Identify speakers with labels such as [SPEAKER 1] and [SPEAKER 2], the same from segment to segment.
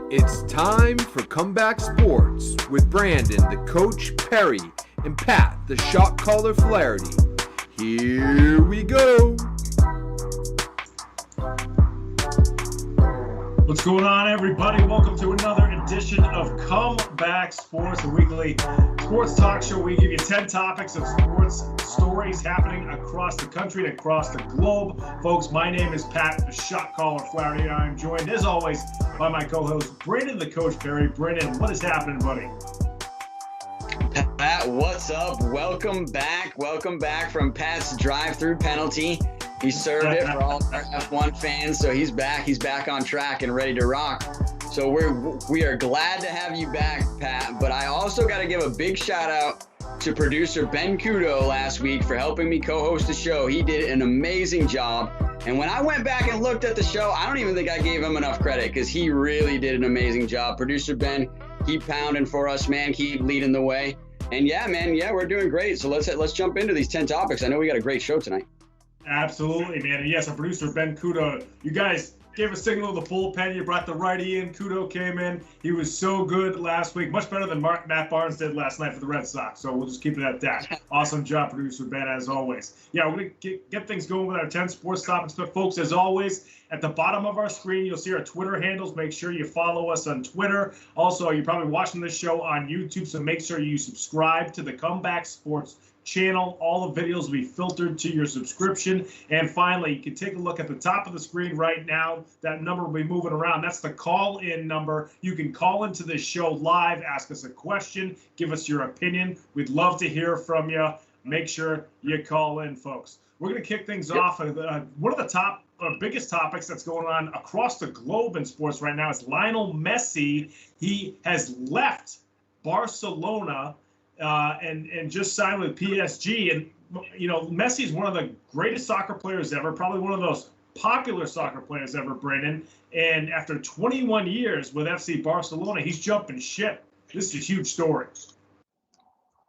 [SPEAKER 1] It's time for Comeback Sports with Brandon, the coach Perry, and Pat, the shot caller Flaherty. Here we go.
[SPEAKER 2] What's going on, everybody? Welcome to another edition of Comeback Sports, a weekly sports talk show. We give you 10 topics of sports stories happening across the country and across the globe. Folks, my name is Pat, the shot caller Flaherty, and I'm joined, as always, by my co-host, Brandon, the coach Perry. Brandon, what is happening, buddy?
[SPEAKER 3] Pat, what's up? Welcome back. Welcome back from Pat's drive-through penalty. He served it for all our F1 fans, so he's back. He's back on track and ready to rock. So we are glad to have you back, Pat. But I also got to give a big shout out to producer Ben Kudo last week for helping me co-host the show. He did an amazing job. And when I went back and looked at the show, I don't even think I gave him enough credit because he really did an amazing job. Producer Ben, keep pounding for us, man. Keep leading the way. And yeah, man, we're doing great. So let's jump into these 10 topics. I know we got a great show tonight.
[SPEAKER 2] Absolutely, man. And yes, our producer, Ben Kudo, you guys gave a signal to the bullpen. You brought the righty in. Kudo came in. He was so good last week. Much better than Matt Barnes did last night for the Red Sox. So we'll just keep it at that. Awesome job, producer Ben, as always. Yeah, we're going to get things going with our 10 sports topics. But, folks, as always, at the bottom of our screen, you'll see our Twitter handles. Make sure you follow us on Twitter. Also, you're probably watching this show on YouTube, so make sure you subscribe to the Comeback Sports channel. All the videos will be filtered to your subscription. And finally, you can take a look at the top of the screen right now. That number will be moving around. That's the call-in number. You can call into this show live, ask us a question, give us your opinion. We'd love to hear from you. Make sure you call in, folks. We're going to kick things off. One of the top biggest topics that's going on across the globe in sports right now is Lionel Messi. He has left Barcelona and just signed with PSG. And, you know, Messi is one of the greatest soccer players ever, probably one of those popular soccer players ever, Brandon. And after 21 years with FC Barcelona, he's jumping ship. This is a huge story.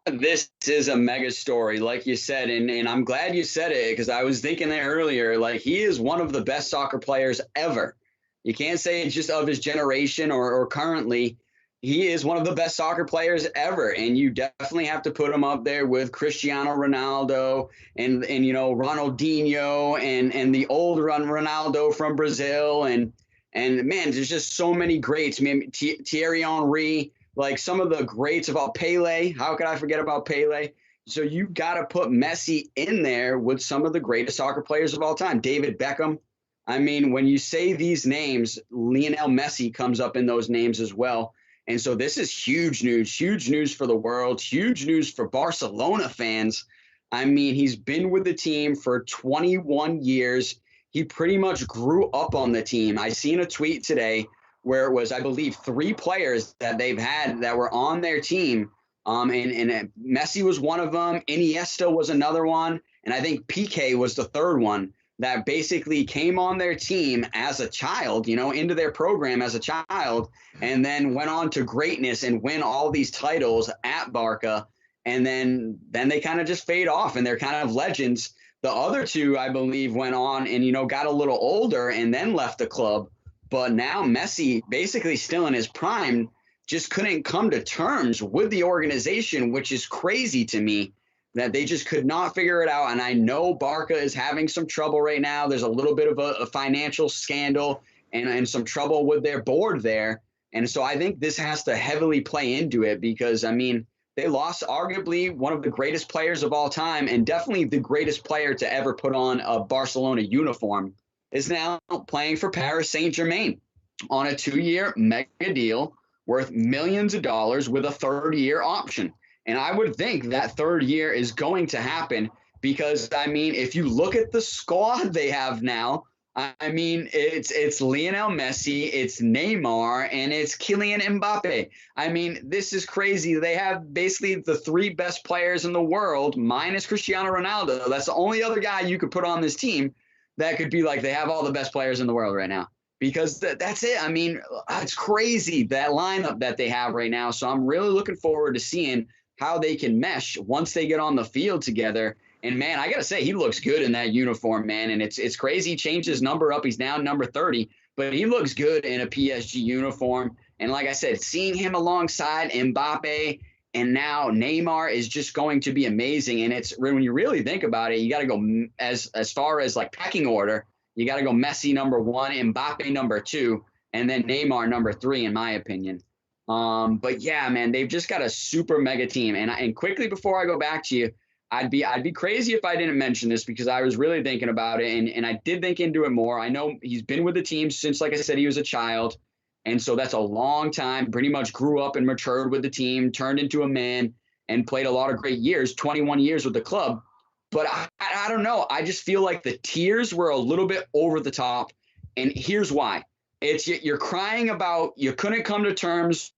[SPEAKER 3] This is a mega story, like you said, and I'm glad you said it because I was thinking that earlier. Like, he is one of the best soccer players ever. You can't say it's just of his generation or currently. He is one of the best soccer players ever, and you definitely have to put him up there with Cristiano Ronaldo and you know, Ronaldinho and the old Ronaldo from Brazil and man, there's just so many greats. I mean, Thierry Henry. Like some of the greats about Pele. How could I forget about Pele? So you got to put Messi in there with some of the greatest soccer players of all time. David Beckham. I mean, when you say these names, Lionel Messi comes up in those names as well. And so this is huge news for the world, huge news for Barcelona fans. I mean, he's been with the team for 21 years. He pretty much grew up on the team. I seen a tweet today where it was, I believe, 3 players that they've had that were on their team. And Messi was one of them. Iniesta was another one. And I think Piqué was the third one that basically came on their team as a child, you know, into their program as a child, and then went on to greatness and win all these titles at BARCA. And then they kind of just fade off and they're kind of legends. The other 2, I believe, went on and, you know, got a little older and then left the club. But now Messi, basically still in his prime, just couldn't come to terms with the organization, which is crazy to me that they just could not figure it out. And I know BARCA is having some trouble right now. There's a little bit of a financial scandal and some trouble with their board there. And so I think this has to heavily play into it because, I mean, they lost arguably one of the greatest players of all time and definitely the greatest player to ever put on a Barcelona uniform. Is now playing for Paris Saint Germain on a 2-year mega deal worth millions of dollars with a 3rd-year option. And I would think that 3rd year is going to happen because, I mean, if you look at the squad they have now, I mean, it's Lionel Messi, it's Neymar, and it's Kylian Mbappe. I mean, this is crazy. They have basically the 3 best players in the world minus Cristiano Ronaldo. That's the only other guy you could put on this team that could be like they have all the best players in the world right now because that's it. I mean, it's crazy, that lineup that they have right now. So I'm really looking forward to seeing how they can mesh once they get on the field together. And, man, I got to say, he looks good in that uniform, man. And it's crazy. He changed his number up. He's now number 30. But he looks good in a PSG uniform. And like I said, seeing him alongside Mbappe and now Neymar is just going to be amazing. And it's when you really think about it, you got to go as far as like pecking order. You got to go Messi number 1, Mbappe number 2, and then Neymar number 3, in my opinion. But yeah, man, they've just got a super mega team. And quickly before I go back to you, I'd be crazy if I didn't mention this because I was really thinking about it and I did think into it more. I know he's been with the team since, like I said, he was a child. And so that's a long time, pretty much grew up and matured with the team, turned into a man and played a lot of great years, 21 years with the club. But I don't know. I just feel like the tears were a little bit over the top. And here's why. It's you're crying about you couldn't come to terms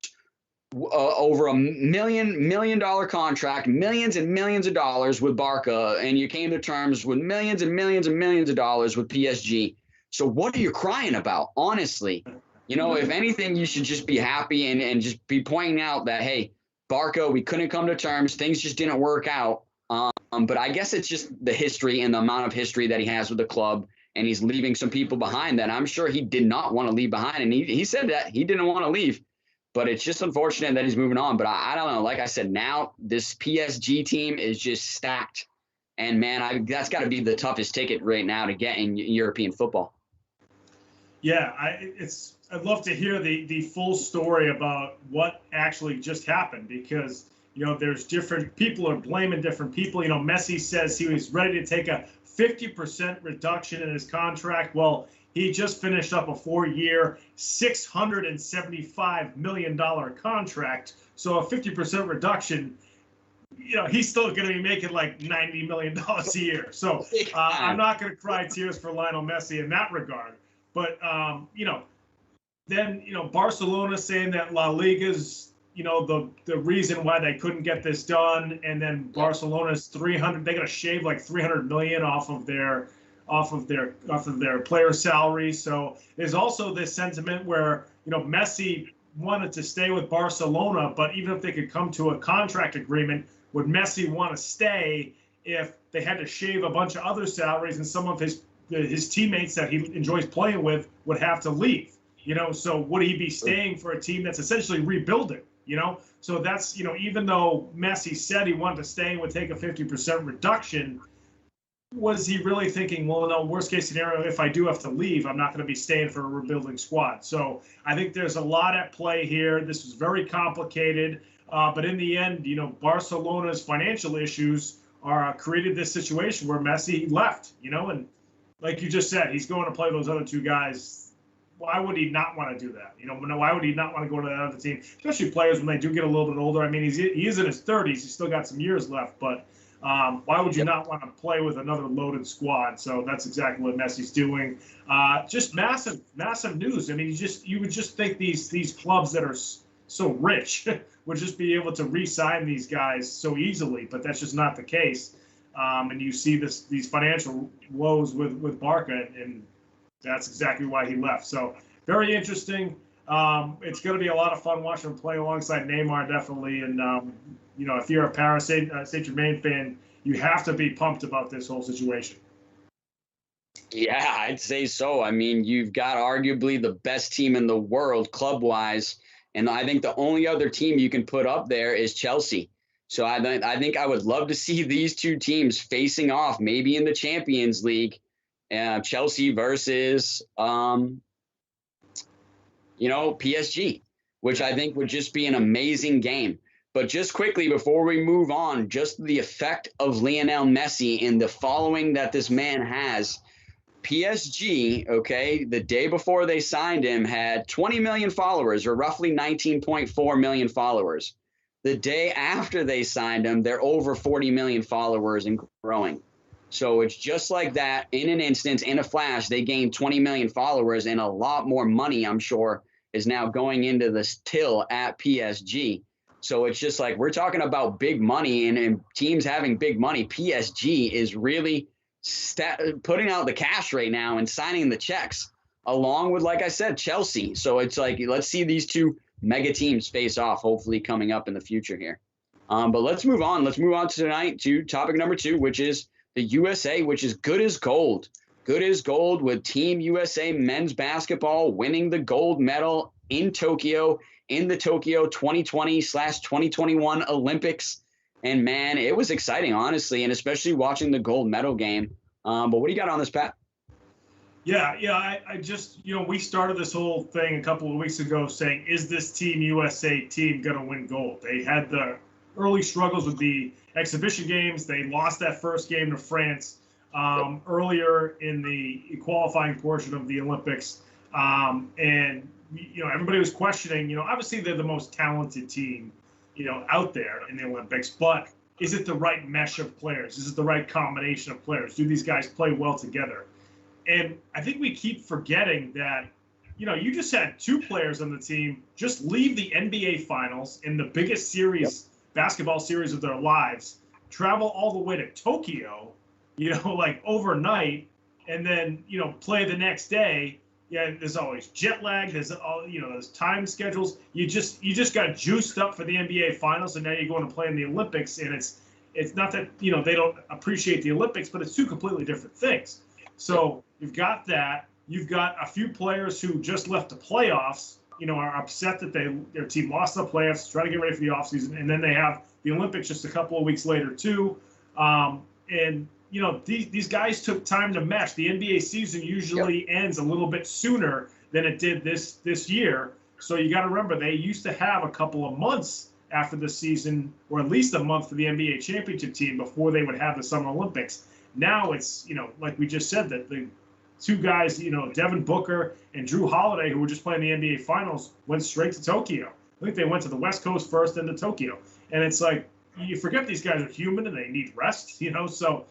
[SPEAKER 3] over $1 million contract, millions and millions of dollars with BARCA, and you came to terms with millions and millions and millions of dollars with PSG. So what are you crying about? Honestly, you know, if anything, you should just be happy and just be pointing out that, hey, BARCA, we couldn't come to terms. Things just didn't work out. But I guess it's just the history and the amount of history that he has with the club, and he's leaving some people behind that I'm sure he did not want to leave behind. And he said that he didn't want to leave. But it's just unfortunate that he's moving on. But I don't know. Like I said, now this PSG team is just stacked. And, man, that's got to be the toughest ticket right now to get in European football.
[SPEAKER 2] Yeah, I'd love to hear the full story about what actually just happened because, you know, there's different people are blaming different people. You know, Messi says he was ready to take a 50% reduction in his contract. Well, he just finished up a 4-year, $675 million contract. So a 50% reduction, you know, he's still going to be making like $90 million a year. So I'm not going to cry tears for Lionel Messi in that regard. But, you know, then, you know, Barcelona saying that La Liga's, you know, the reason why they couldn't get this done. And then Barcelona's they're going to shave like $300 million off of their player salary. So there's also this sentiment where, you know, Messi wanted to stay with Barcelona, but even if they could come to a contract agreement, would Messi want to stay if they had to shave a bunch of other salaries and some of his teammates that he enjoys playing with would have to leave? You know, so would he be staying for a team that's essentially rebuilding? You know, so that's, you know, even though Messi said he wanted to stay and would take a 50% reduction, was he really thinking, well, no, worst case scenario, if I do have to leave, I'm not going to be staying for a rebuilding squad? So I think there's a lot at play here. This was very complicated. But in the end, you know, Barcelona's financial issues created this situation where Messi left, you know, and like you just said, he's going to play those other two guys. Why would he not want to do that? You know, why would he not want to go to that other team, especially players when they do get a little bit older? I mean, he is in his 30s. He's still got some years left, but why would you not want to play with another loaded squad? So that's exactly what Messi's doing. Just massive news. I mean, you would just think these clubs that are so rich would just be able to re-sign these guys so easily, but that's just not the case. And you see these financial woes with BARCA, and that's exactly why he left. So very interesting. It's going to be a lot of fun watching him play alongside Neymar, definitely. And, you know, if you're a Paris Saint Germain fan, you have to be pumped about this whole situation.
[SPEAKER 3] Yeah, I'd say so. I mean, you've got arguably the best team in the world club-wise, and I think the only other team you can put up there is Chelsea. So I think I would love to see these two teams facing off, maybe in the Champions League, Chelsea versus, you know, PSG, which I think would just be an amazing game. But just quickly, before we move on, just the effect of Lionel Messi and the following that this man has. PSG, okay, the day before they signed him had 20 million followers, or roughly 19.4 million followers. The day after they signed him, they're over 40 million followers and growing. So it's just like that. In an instant, in a flash, they gained 20 million followers, and a lot more money, I'm sure, is now going into this till at PSG. So it's just like we're talking about big money and teams having big money. PSG is really putting out the cash right now and signing the checks, along with, like I said, Chelsea. So it's like, let's see these two mega teams face off, hopefully coming up in the future here. But let's move on. Let's move on tonight to topic number 2, which is the USA, which is good as gold. Good as gold with Team USA men's basketball winning the gold medal in Tokyo, in the Tokyo 2020/2021 Olympics. And man, it was exciting, honestly, and especially watching the gold medal game. But what do you got on this, Pat?
[SPEAKER 2] Yeah. I just, we started this whole thing a couple of weeks ago saying, is this Team USA team going to win gold? They had the early struggles with the exhibition games. They lost that first game to France earlier in the qualifying portion of the Olympics. And, everybody was questioning, obviously they're the most talented team, out there in the Olympics, but is it the right mesh of players? Is it the right combination of players? Do these guys play well together? And I think we keep forgetting that, you just had two players on the team just leave the NBA Finals in the biggest series, basketball series of their lives, travel all the way to Tokyo, like overnight, and then, play the next day. Yeah, there's always jet lag. There's there's time schedules. You just got juiced up for the NBA Finals, and now you're going to play in the Olympics. And it's not that they don't appreciate the Olympics, but it's two completely different things. So you've got that. You've got a few players who just left the playoffs. Are upset that their team lost the playoffs, trying to get ready for the offseason, and then they have the Olympics just a couple of weeks later too. And these guys took time to mesh. The NBA season usually ends a little bit sooner than it did this year. So you got to remember, they used to have a couple of months after the season, or at least a month for the NBA championship team before they would have the Summer Olympics. Now it's, like we just said, that the two guys, Devin Booker and Drew Holiday, who were just playing the NBA Finals, went straight to Tokyo. I think they went to the West Coast first, then to Tokyo. And it's like, you forget these guys are human and they need rest, So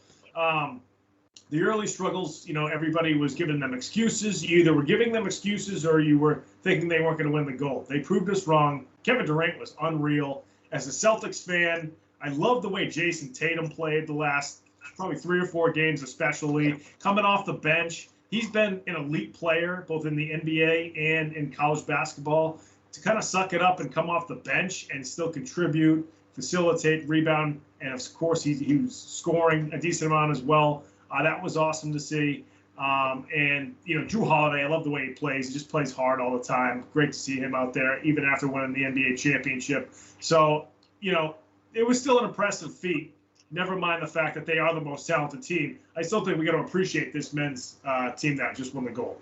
[SPEAKER 2] the early struggles, everybody was giving them excuses. You either were giving them excuses or you were thinking they weren't going to win the gold. They proved us wrong. Kevin Durant was unreal. As a Celtics fan, I love the way Jason Tatum played the last probably 3 or 4 games, especially coming off the bench. He's been an elite player, both in the NBA and in college basketball. To kind of suck it up and come off the bench and still contribute, facilitate, rebound, and of course he was scoring a decent amount as well. That was awesome to see. And Drew Holiday, I love the way he plays. He just plays hard all the time. Great to see him out there, even after winning the NBA championship. So it was still an impressive feat. Never mind the fact that they are the most talented team. I still think we got to appreciate this men's team that just won the gold.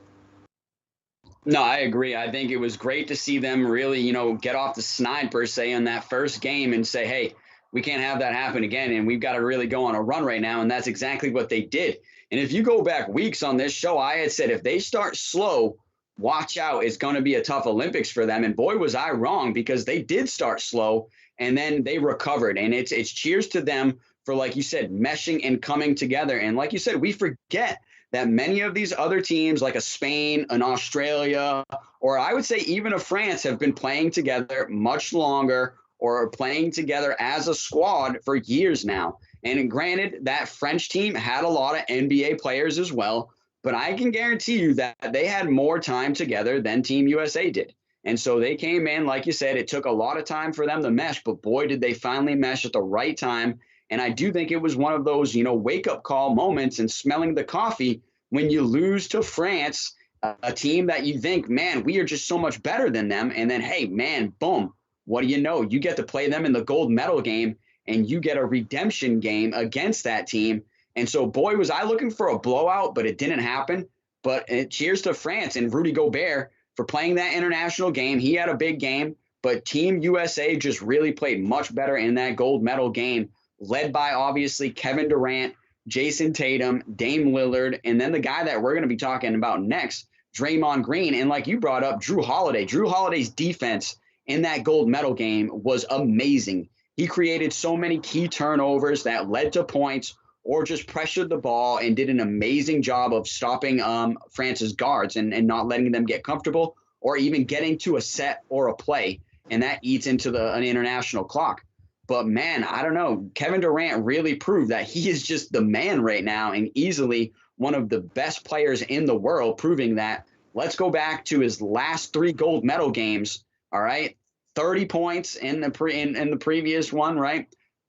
[SPEAKER 3] No, I agree. I think it was great to see them really, get off the snide per se in that first game and say, hey, we can't have that happen again. And we've got to really go on a run right now. And that's exactly what they did. And if you go back weeks on this show, I had said, if they start slow, watch out. It's going to be a tough Olympics for them. And boy, was I wrong, because they did start slow and then they recovered. And it's cheers to them for, like you said, meshing and coming together. And like you said, we forget that many of these other teams, like a Spain, an Australia, or I would say even a France, have been playing together much longer or are playing together as a squad for years now. And granted, that French team had a lot of NBA players as well, but I can guarantee you that they had more time together than Team USA did. And so they came in, like you said, it took a lot of time for them to mesh, but boy, did they finally mesh at the right time. And I do think it was one of those, wake-up call moments and smelling the coffee when you lose to France, a team that you think, man, we are just so much better than them. And then, hey, man, boom, what do you know? You get to play them in the gold medal game, and you get a redemption game against that team. And so, boy, was I looking for a blowout, but it didn't happen. But cheers to France and Rudy Gobert for playing that international game. He had a big game, but Team USA just really played much better in that gold medal game, led by, obviously, Kevin Durant, Jason Tatum, Dame Lillard, and then the guy that we're going to be talking about next, Draymond Green. And like you brought up, Drew Holiday. Drew Holiday's defense in that gold medal game was amazing. He created so many key turnovers that led to points or just pressured the ball and did an amazing job of stopping France's guards and not letting them get comfortable or even getting to a set or a play. And that eats into an international clock. But, man, I don't know. Kevin Durant really proved that he is just the man right now and easily one of the best players in the world, proving that. Let's go back to his last 3 gold medal games, all right? 30 points in the previous one, right?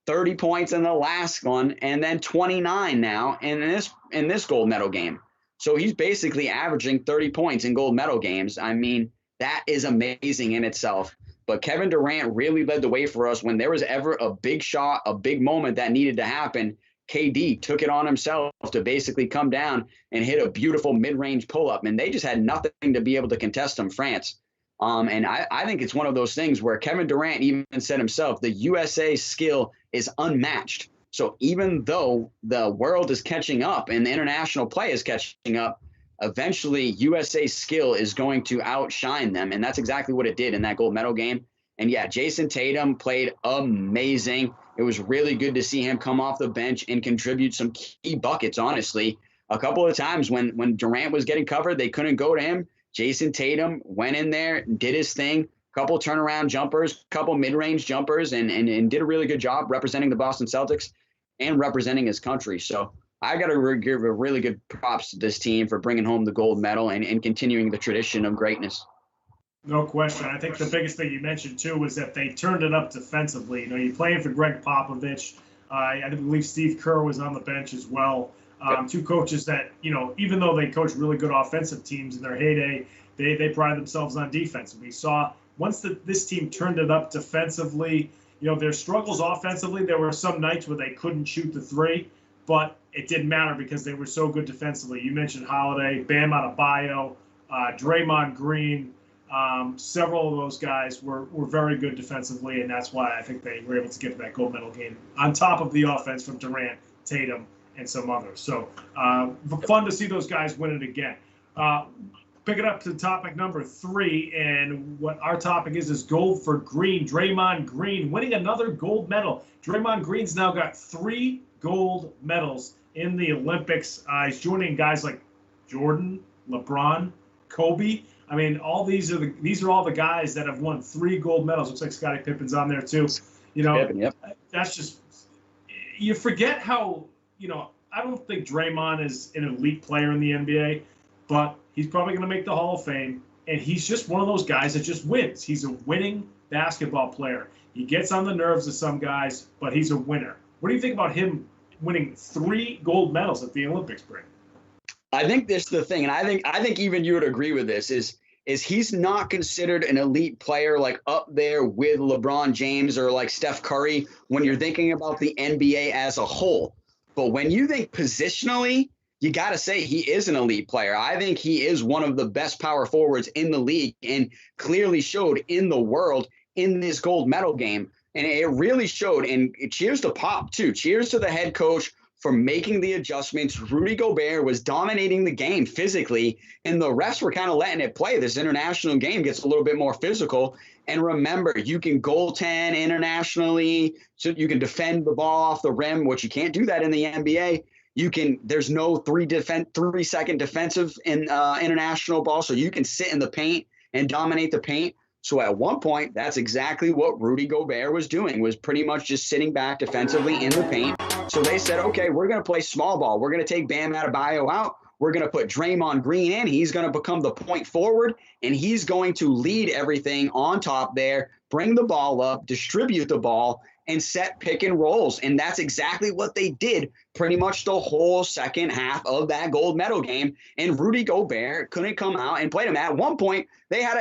[SPEAKER 3] 30 points in the last one, and then 29 now in this gold medal game. So he's basically averaging 30 points in gold medal games. I mean, that is amazing in itself. But Kevin Durant really led the way for us when there was ever a big shot, a big moment that needed to happen. KD took it on himself to basically come down and hit a beautiful mid-range pull-up, and they just had nothing to be able to contest him, France. And I think it's one of those things where Kevin Durant even said himself, the USA skill is unmatched. So even though the world is catching up and the international play is catching up, eventually USA skill is going to outshine them. And that's exactly what it did in that gold medal game. And yeah, Jason Tatum played amazing. It was really good to see him come off the bench and contribute some key buckets, honestly. A couple of times when Durant was getting covered, they couldn't go to him. Jason Tatum went in there, did his thing, couple turnaround jumpers, couple mid-range jumpers, and did a really good job representing the Boston Celtics and representing his country. So I got to give a really good props to this team for bringing home the gold medal and continuing the tradition of greatness.
[SPEAKER 2] No question. I think the biggest thing you mentioned, too, was that they turned it up defensively. You know, you're playing for Greg Popovich. I believe Steve Kerr was on the bench as well. Two coaches that, you know, even though they coach really good offensive teams in their heyday, they pride themselves on defense. We saw once this team turned it up defensively, you know, their struggles offensively, there were some nights where they couldn't shoot the three, but it didn't matter because they were so good defensively. You mentioned Holiday, Bam Adebayo, Draymond Green. Several of those guys were very good defensively, and that's why I think they were able to get to that gold medal game on top of the offense from Durant, Tatum, and some others. So fun to see those guys win it again. Pick it up to topic number 3, and what our topic is gold for Green. Draymond Green winning another gold medal. Draymond Green's now got 3 gold medals in the Olympics. He's joining guys like Jordan, LeBron, Kobe. I mean, all these are all the guys that have won 3 gold medals. Looks like Scottie Pippen's on there too. You know,
[SPEAKER 3] Pippen, yep.
[SPEAKER 2] That's just, you forget how, you know, I don't think Draymond is an elite player in the NBA, but he's probably going to make the Hall of Fame, and he's just one of those guys that just wins. He's a winning basketball player. He gets on the nerves of some guys, but he's a winner. What do you think about him winning 3 gold medals at the Olympics, Brent?
[SPEAKER 3] I think this is the thing, and I think even you would agree with this, is he's not considered an elite player like up there with LeBron James or like Steph Curry when you're thinking about the NBA as a whole. But when you think positionally, you got to say he is an elite player. I think he is one of the best power forwards in the league and clearly showed in the world in this gold medal game. And it really showed. And cheers to Pop, too. Cheers to the head coach for making the adjustments. Rudy Gobert was dominating the game physically, and the refs were kind of letting it play. This international game gets a little bit more physical. And remember, you can goaltend internationally, so you can defend the ball off the rim, which you can't do that in the NBA. There's no 3-second defensive in international ball, so you can sit in the paint and dominate the paint. So at one point, that's exactly what Rudy Gobert was doing, was pretty much just sitting back defensively in the paint. So they said, okay, we're going to play small ball. We're going to take Bam Adebayo out. We're going to put Draymond Green in. He's going to become the point forward, and he's going to lead everything on top there, bring the ball up, distribute the ball, and set pick and rolls. And that's exactly what they did pretty much the whole second half of that gold medal game. And Rudy Gobert couldn't come out and play him. At one point,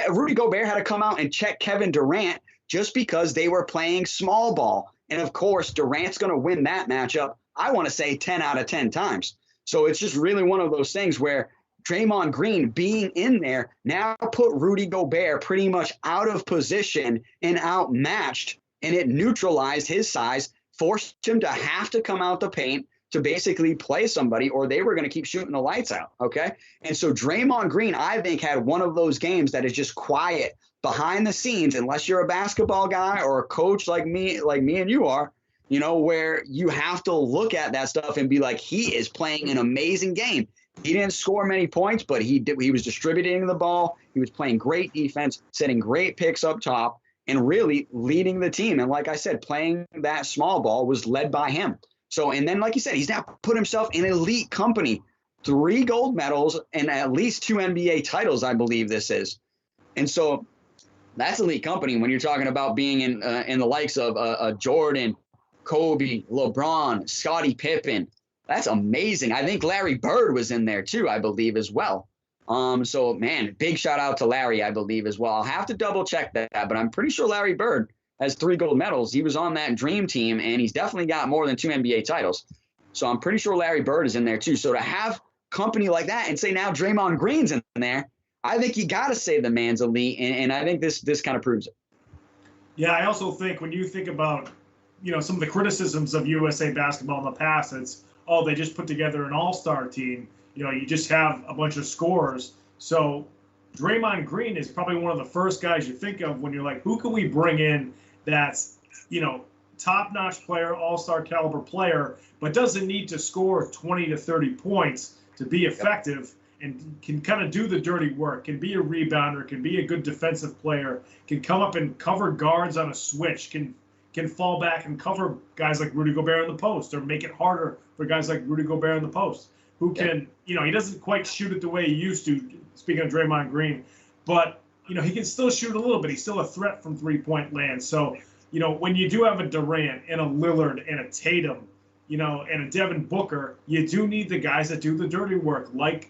[SPEAKER 3] Rudy Gobert had to come out and check Kevin Durant just because they were playing small ball. And of course, Durant's going to win that matchup, I want to say 10 out of 10 times. So it's just really one of those things where Draymond Green being in there now put Rudy Gobert pretty much out of position and outmatched, and it neutralized his size, forced him to have to come out the paint to basically play somebody, or they were going to keep shooting the lights out, okay? And so Draymond Green, I think, had one of those games that is just quiet behind the scenes, unless you're a basketball guy or a coach like me and you are, you know, where you have to look at that stuff and be like, he is playing an amazing game. He didn't score many points, but he was distributing the ball. He was playing great defense, setting great picks up top, and really leading the team. And like I said, playing that small ball was led by him. So, and then, like you said, he's now put himself in elite company. 3 gold medals and at least 2 NBA titles, I believe this is. And so that's elite company when you're talking about being in the likes of Jordan, Kobe, LeBron, Scottie Pippen. That's amazing. I think Larry Bird was in there too, I believe, as well. So, man, big shout out to Larry, I believe, as well. I'll have to double check that, but I'm pretty sure Larry Bird has 3 gold medals. He was on that dream team, and he's definitely got more than 2 NBA titles. So I'm pretty sure Larry Bird is in there too. So to have company like that and say now Draymond Green's in there, I think you got to say the man's elite, and I think this kind of proves it.
[SPEAKER 2] Yeah, I also think when you think about, some of the criticisms of USA basketball in the past, it's, oh, they just put together an all-star team. You just have a bunch of scorers. So Draymond Green is probably one of the first guys you think of when you're like, who can we bring in that's, top-notch player, all-star caliber player, but doesn't need to score 20 to 30 points to be effective and can kind of do the dirty work, can be a rebounder, can be a good defensive player, can come up and cover guards on a switch, can fall back and cover guys like Rudy Gobert in the post or make it harder for guys like Rudy Gobert in the post, who can, he doesn't quite shoot it the way he used to, speaking of Draymond Green, but, he can still shoot a little bit. He's still a threat from three-point land. So, when you do have a Durant and a Lillard and a Tatum, and a Devin Booker, you do need the guys that do the dirty work, like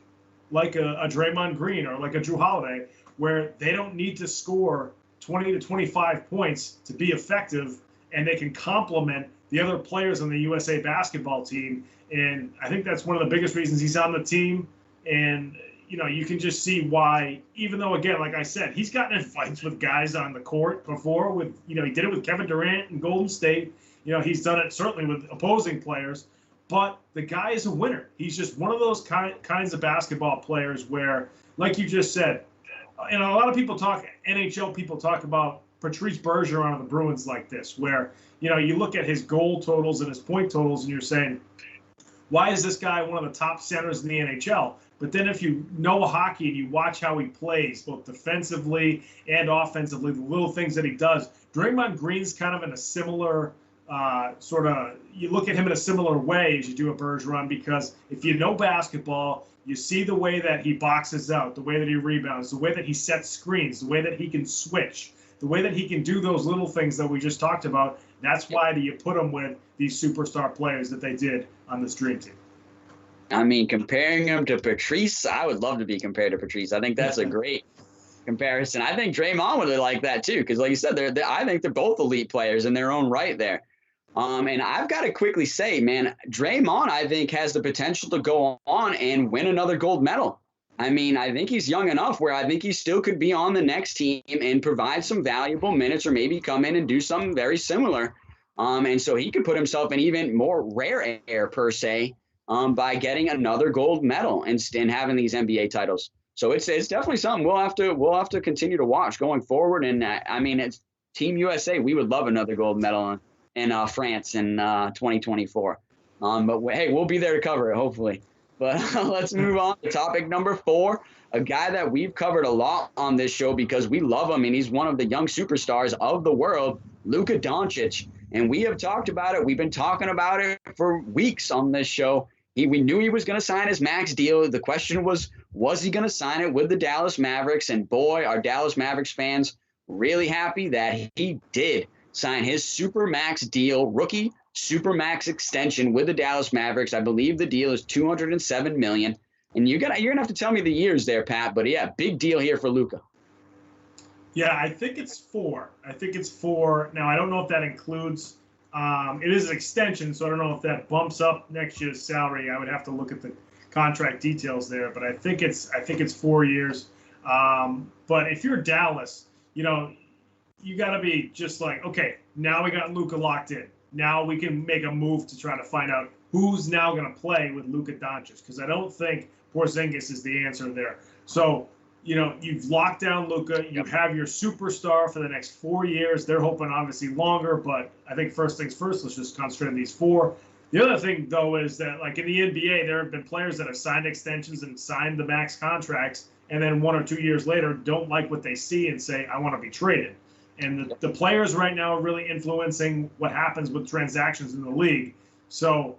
[SPEAKER 2] a Draymond Green or like a Drew Holiday, where they don't need to score 20 to 25 points to be effective, and they can complement the other players on the USA basketball team. And I think that's one of the biggest reasons he's on the team. And, you can just see why, even though, again, like I said, he's gotten in fights with guys on the court before with, he did it with Kevin Durant in Golden State. He's done it certainly with opposing players, but the guy is a winner. He's just one of those kinds of basketball players where, like you just said, and a lot of people NHL people talk about Patrice Bergeron of the Bruins like this, where, you look at his goal totals and his point totals and you're saying, why is this guy one of the top centers in the NHL? But then if you know hockey and you watch how he plays, both defensively and offensively, the little things that he does, Draymond Green's kind of in a similar you look at him in a similar way as you do a Bergeron, because if you know basketball, you see the way that he boxes out, the way that he rebounds, the way that he sets screens, the way that he can switch, the way that he can do those little things that we just talked about. That's why do you put him with these superstar players that they did on this dream team.
[SPEAKER 3] I mean, comparing him to Patrice, I would love to be compared to Patrice. I think that's a great comparison. I think Draymond would like that too, because like you said, I think they're both elite players in their own right there. And I've got to quickly say, man, Draymond, I think, has the potential to go on and win another gold medal. I mean, I think he's young enough where I think he still could be on the next team and provide some valuable minutes, or maybe come in and do something very similar. And so he could put himself in even more rare air, per se, by getting another gold medal and having these NBA titles. So it's definitely something we'll have to continue to watch going forward. And I mean, it's Team USA. We would love another gold medal in France in 2024. But hey, we'll be there to cover it, hopefully. But let's move on to topic number 4, a guy that we've covered a lot on this show because we love him, and he's one of the young superstars of the world, Luka Doncic. And we have talked about it. We've been talking about it for weeks on this show. We knew he was going to sign his max deal. The question was he going to sign it with the Dallas Mavericks? And boy, are Dallas Mavericks fans really happy that he did sign his supermax deal, rookie supermax extension with the Dallas Mavericks. I believe the deal is $207 million. And you're gonna have to tell me the years there, Pat. But yeah, big deal here for Luka.
[SPEAKER 2] Yeah, I think it's 4. Now, I don't know if that includes. It is an extension, so I don't know if that bumps up next year's salary. I would have to look at the contract details there, but I think it's 4 years. But if you're Dallas, you got to be just like, okay, now we got Luka locked in. Now we can make a move to try to find out who's now going to play with Luka Doncic, because I don't think Porzingis is the answer there. So, you've locked down Luka. You have your superstar for the next 4 years. They're hoping obviously longer, but I think first things first, let's just concentrate on these 4. The other thing, though, is that like in the NBA, there have been players that have signed extensions and signed the max contracts, and then 1 or 2 years later don't like what they see and say, I want to be traded. And the players right now are really influencing what happens with transactions in the league. So,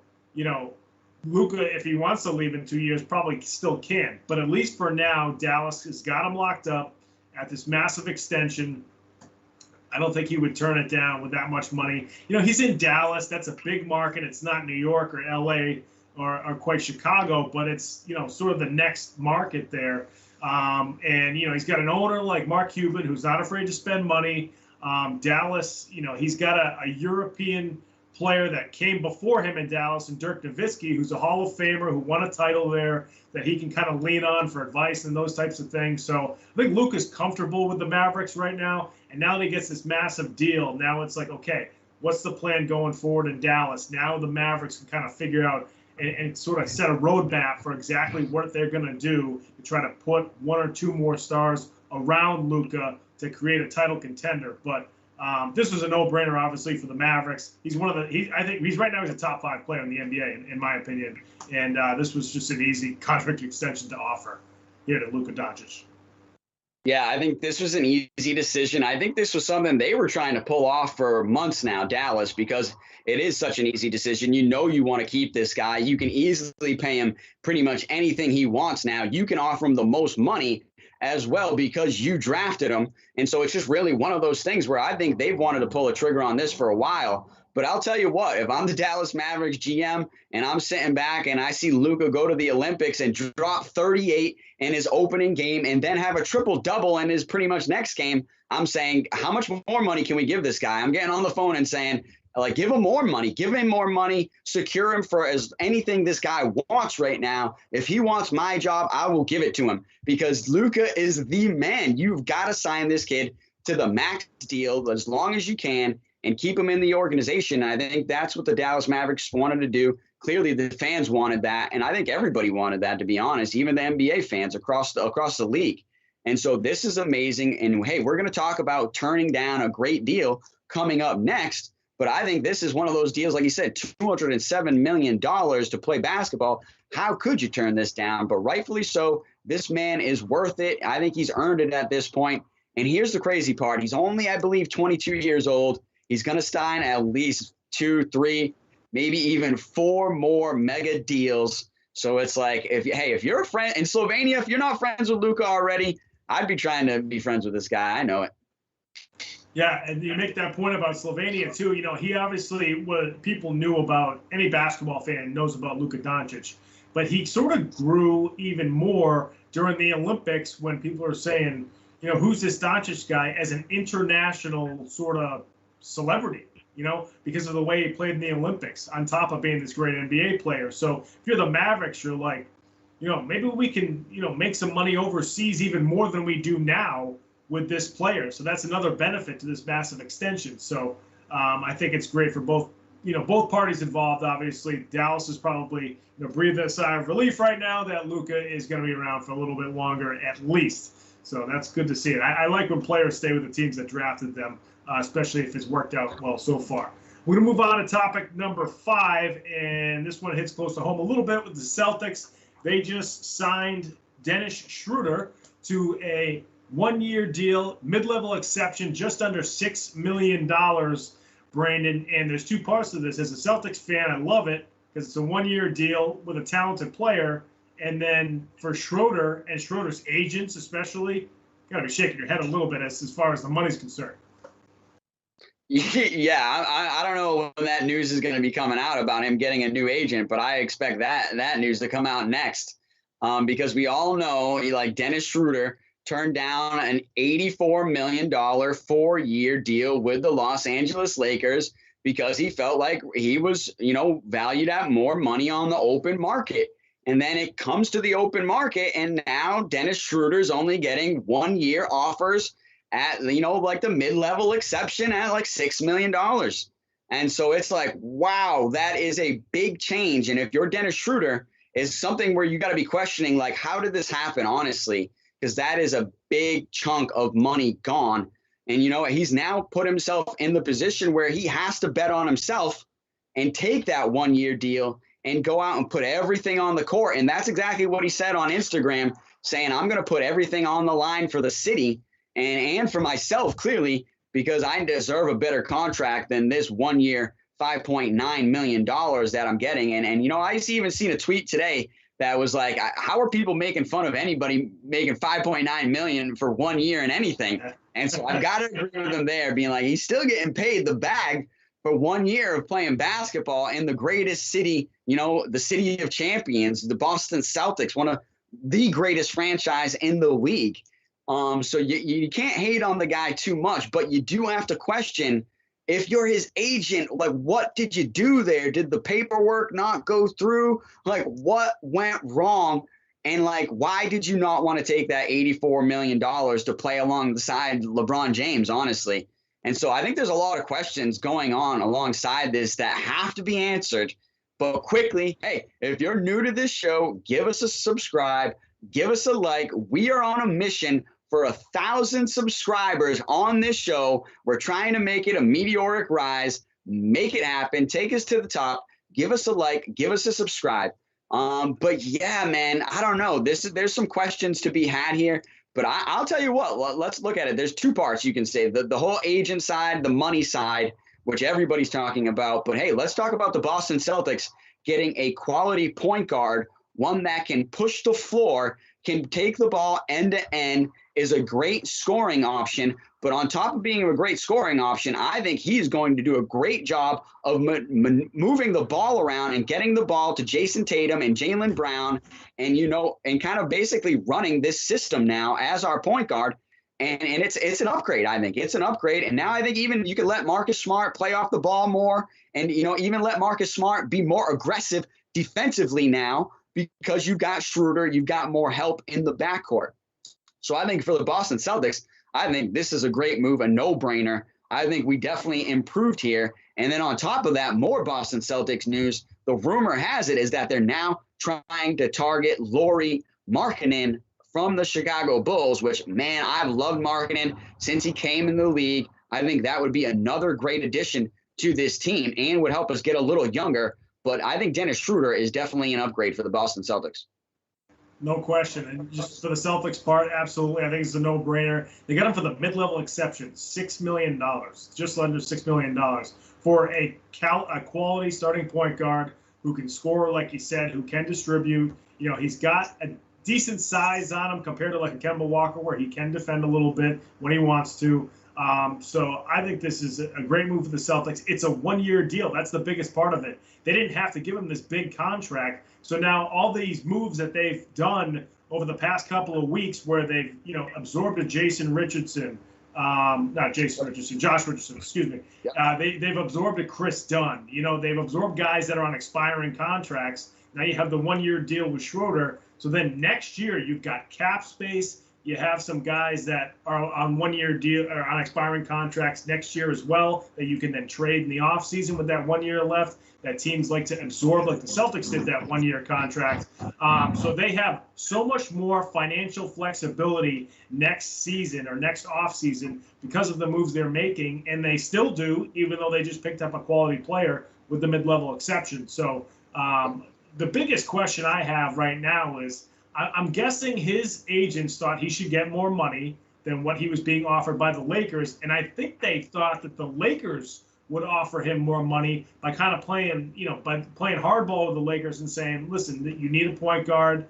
[SPEAKER 2] Luka, if he wants to leave in 2 years, probably still can. But at least for now, Dallas has got him locked up at this massive extension. I don't think he would turn it down with that much money. He's in Dallas. That's a big market. It's not New York or L.A. are quite Chicago, but it's, sort of the next market there. And, he's got an owner like Mark Cuban who's not afraid to spend money. Dallas, he's got a European player that came before him in Dallas, and Dirk Nowitzki, who's a Hall of Famer who won a title there that he can kind of lean on for advice and those types of things. So I think Luka's comfortable with the Mavericks right now, and now that he gets this massive deal, now it's like, okay, what's the plan going forward in Dallas? Now the Mavericks can kind of figure out and sort of set a roadmap for exactly what they're going to do to try to put one or two more stars around Luka to create a title contender. But this was a no-brainer, obviously, for the Mavericks. He's I think he's right now he's a top 5 player in the NBA, in my opinion. And this was just an easy contract extension to offer here to Luka Doncic.
[SPEAKER 3] Yeah, I think this was an easy decision. I think this was something they were trying to pull off for months now, Dallas, because it is such an easy decision. You want to keep this guy. You can easily pay him pretty much anything he wants now. You can offer him the most money as well because you drafted him. And so it's just really one of those things where I think they've wanted to pull a trigger on this for a while. But I'll tell you what, if I'm the Dallas Mavericks GM and I'm sitting back and I see Luka go to the Olympics and drop 38 in his opening game and then have a triple-double in his pretty much next game, I'm saying, how much more money can we give this guy? I'm getting on the phone and saying, give him more money. Give him more money. Secure him for anything this guy wants right now. If he wants my job, I will give it to him because Luka is the man. You've got to sign this kid to the max deal as long as you can and keep him in the organization. And I think that's what the Dallas Mavericks wanted to do. Clearly, the fans wanted that, and I think everybody wanted that, to be honest, even the NBA fans across the league. And so this is amazing. And, hey, we're going to talk about turning down a great deal coming up next. But I think this is one of those deals, like you said, $207 million to play basketball. How could you turn this down? But rightfully so, this man is worth it. I think he's earned it at this point. And here's the crazy part. He's only, I believe, 22 years old. He's going to sign at least 2, 3, maybe even 4 more mega deals. So it's like, if you're a friend in Slovenia, if you're not friends with Luka already, I'd be trying to be friends with this guy. I know it.
[SPEAKER 2] Yeah, and you make that point about Slovenia too. He obviously, what people knew about, any basketball fan knows about Luka Doncic, but he sort of grew even more during the Olympics when people are saying, who's this Doncic guy as an international sort of celebrity, because of the way he played in the Olympics, on top of being this great NBA player. So if you're the Mavericks, you're like, maybe we can, make some money overseas even more than we do now with this player. So that's another benefit to this massive extension. So I think it's great for both parties involved. Obviously, Dallas is probably breathing a sigh of relief right now that Luka is going to be around for a little bit longer at least. So that's good to see it. I like when players stay with the teams that drafted them, especially if it's worked out well so far. We're going to move on to topic number 5, and this one hits close to home a little bit with the Celtics. They just signed Dennis Schroeder to a 1-year deal, mid-level exception, just under $6 million, Brandon. And there's 2 parts to this. As a Celtics fan, I love it because it's a 1-year deal with a talented player. And then for Schroeder and Schroeder's agents especially, you got to be shaking your head a little bit as far as the money's concerned.
[SPEAKER 3] Yeah, I don't know when that news is going to be coming out about him getting a new agent, but I expect that news to come out next because we all know Dennis Schroeder turned down an $84 million 4-year deal with the Los Angeles Lakers because he felt like he was, valued at more money on the open market. And then it comes to the open market, and now Dennis Schroeder's only getting 1-year offers at, the mid-level exception at $6 million. And so it's like, wow, that is a big change. And if you're Dennis Schroeder, it's something where you got to be questioning, how did this happen, honestly? Because that is a big chunk of money gone. And, he's now put himself in the position where he has to bet on himself and take that 1-year deal and go out and put everything on the court. And that's exactly what he said on Instagram, saying, I'm going to put everything on the line for the city and for myself, clearly, because I deserve a better contract than this 1-year $5.9 million that I'm getting. And I even seen a tweet today that was like, how are people making fun of anybody making $5.9 million for 1 year and anything? And so I've got to agree with them there, being like, he's still getting paid the bag for 1 year of playing basketball in the greatest city, the city of champions, the Boston Celtics, one of the greatest franchise in the league. So you can't hate on the guy too much, but you do have to question, if you're his agent, like, what did you do there? Did the paperwork not go through? Like, what went wrong? And, like, why did you not want to take that $84 million to play alongside LeBron James, honestly? And so I think there's a lot of questions going on alongside this that have to be answered. But quickly, hey, if you're new to this show, give us a subscribe, give us a like. We are on a mission for 1,000 subscribers on this show. We're trying to make it a meteoric rise, make it happen, take us to the top, give us a like, give us a subscribe. But yeah, man, I don't know. There's some questions to be had here, but I'll tell you what, let's look at it. There's two parts you can say, the whole agent side, the money side, which everybody's talking about. But hey, let's talk about the Boston Celtics getting a quality point guard, one that can push the floor, can take the ball end to end, is a great scoring option. But on top of being a great scoring option, I think he's going to do a great job of moving the ball around and getting the ball to Jason Tatum and Jaylen Brown, and kind of basically running this system now as our point guard. And it's an upgrade. I think it's an upgrade. And now I think even you could let Marcus Smart play off the ball more, and even let Marcus Smart be more aggressive defensively now, because you've got Schroeder, you've got more help in the backcourt. So I think for the Boston Celtics, I think this is a great move, a no-brainer. I think we definitely improved here. And then on top of that, more Boston Celtics news. The rumor has it is that they're now trying to target Lauri Markkanen from the Chicago Bulls, which, man, I've loved Markkanen since he came in the league. I think that would be another great addition to this team and would help us get a little younger. But I think Dennis Schroeder is definitely an upgrade for the Boston Celtics.
[SPEAKER 2] No question. And just for the Celtics part, absolutely. I think it's a no-brainer. They got him for the mid-level exception, $6 million, just under $6 million, for a quality starting point guard who can score, like you said, who can distribute. He's got a decent size on him compared to like a Kemba Walker, where he can defend a little bit when he wants to. So I think this is a great move for the Celtics. It's a one-year deal. That's the biggest part of it. They didn't have to give him this big contract. So now all these moves that they've done over the past couple of weeks, where they've absorbed a Josh Richardson, excuse me.
[SPEAKER 3] Yeah.
[SPEAKER 2] They've absorbed a Chris Dunn. They've absorbed guys that are on expiring contracts. Now you have the one-year deal with Schroeder. So then next year you've got cap space. You have some guys that are on one-year deal or on expiring contracts next year as well that you can then trade in the offseason with that 1 year left that teams like to absorb, like the Celtics did that 1 year contract. So they have so much more financial flexibility next season or next offseason because of the moves they're making, and they still do, even though they just picked up a quality player with the mid-level exception. So the biggest question I have right now is, I'm guessing his agents thought he should get more money than what he was being offered by the Lakers. And I think they thought that the Lakers would offer him more money by kind of playing hardball with the Lakers and saying, listen, you need a point guard.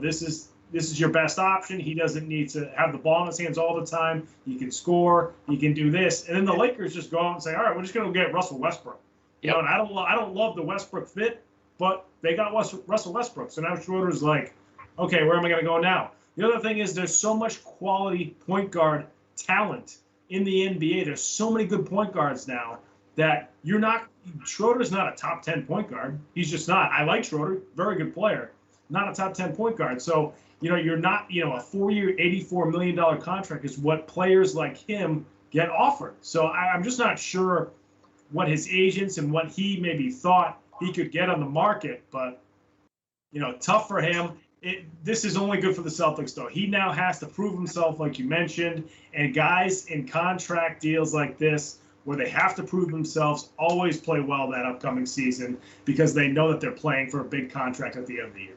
[SPEAKER 2] This is your best option. He doesn't need to have the ball in his hands all the time. He can score. He can do this. And then the Lakers just go out and say, all right, we're just going to get Russell Westbrook.
[SPEAKER 3] Yep.
[SPEAKER 2] And I don't love the Westbrook fit, but they got Russell Westbrook. So now Schroeder's like, okay, where am I going to go now? The other thing is there's so much quality point guard talent in the NBA. There's so many good point guards now that Schroeder's not a top 10 point guard. He's just not. I like Schroeder, very good player, not a top 10 point guard. So, you're not, a 4-year, $84 million contract is what players like him get offered. So I'm just not sure what his agents and what he maybe thought he could get on the market, but, tough for him. This is only good for the Celtics, though. He now has to prove himself, like you mentioned, and guys in contract deals like this, where they have to prove themselves, always play well that upcoming season because they know that they're playing for a big contract at the end of the year.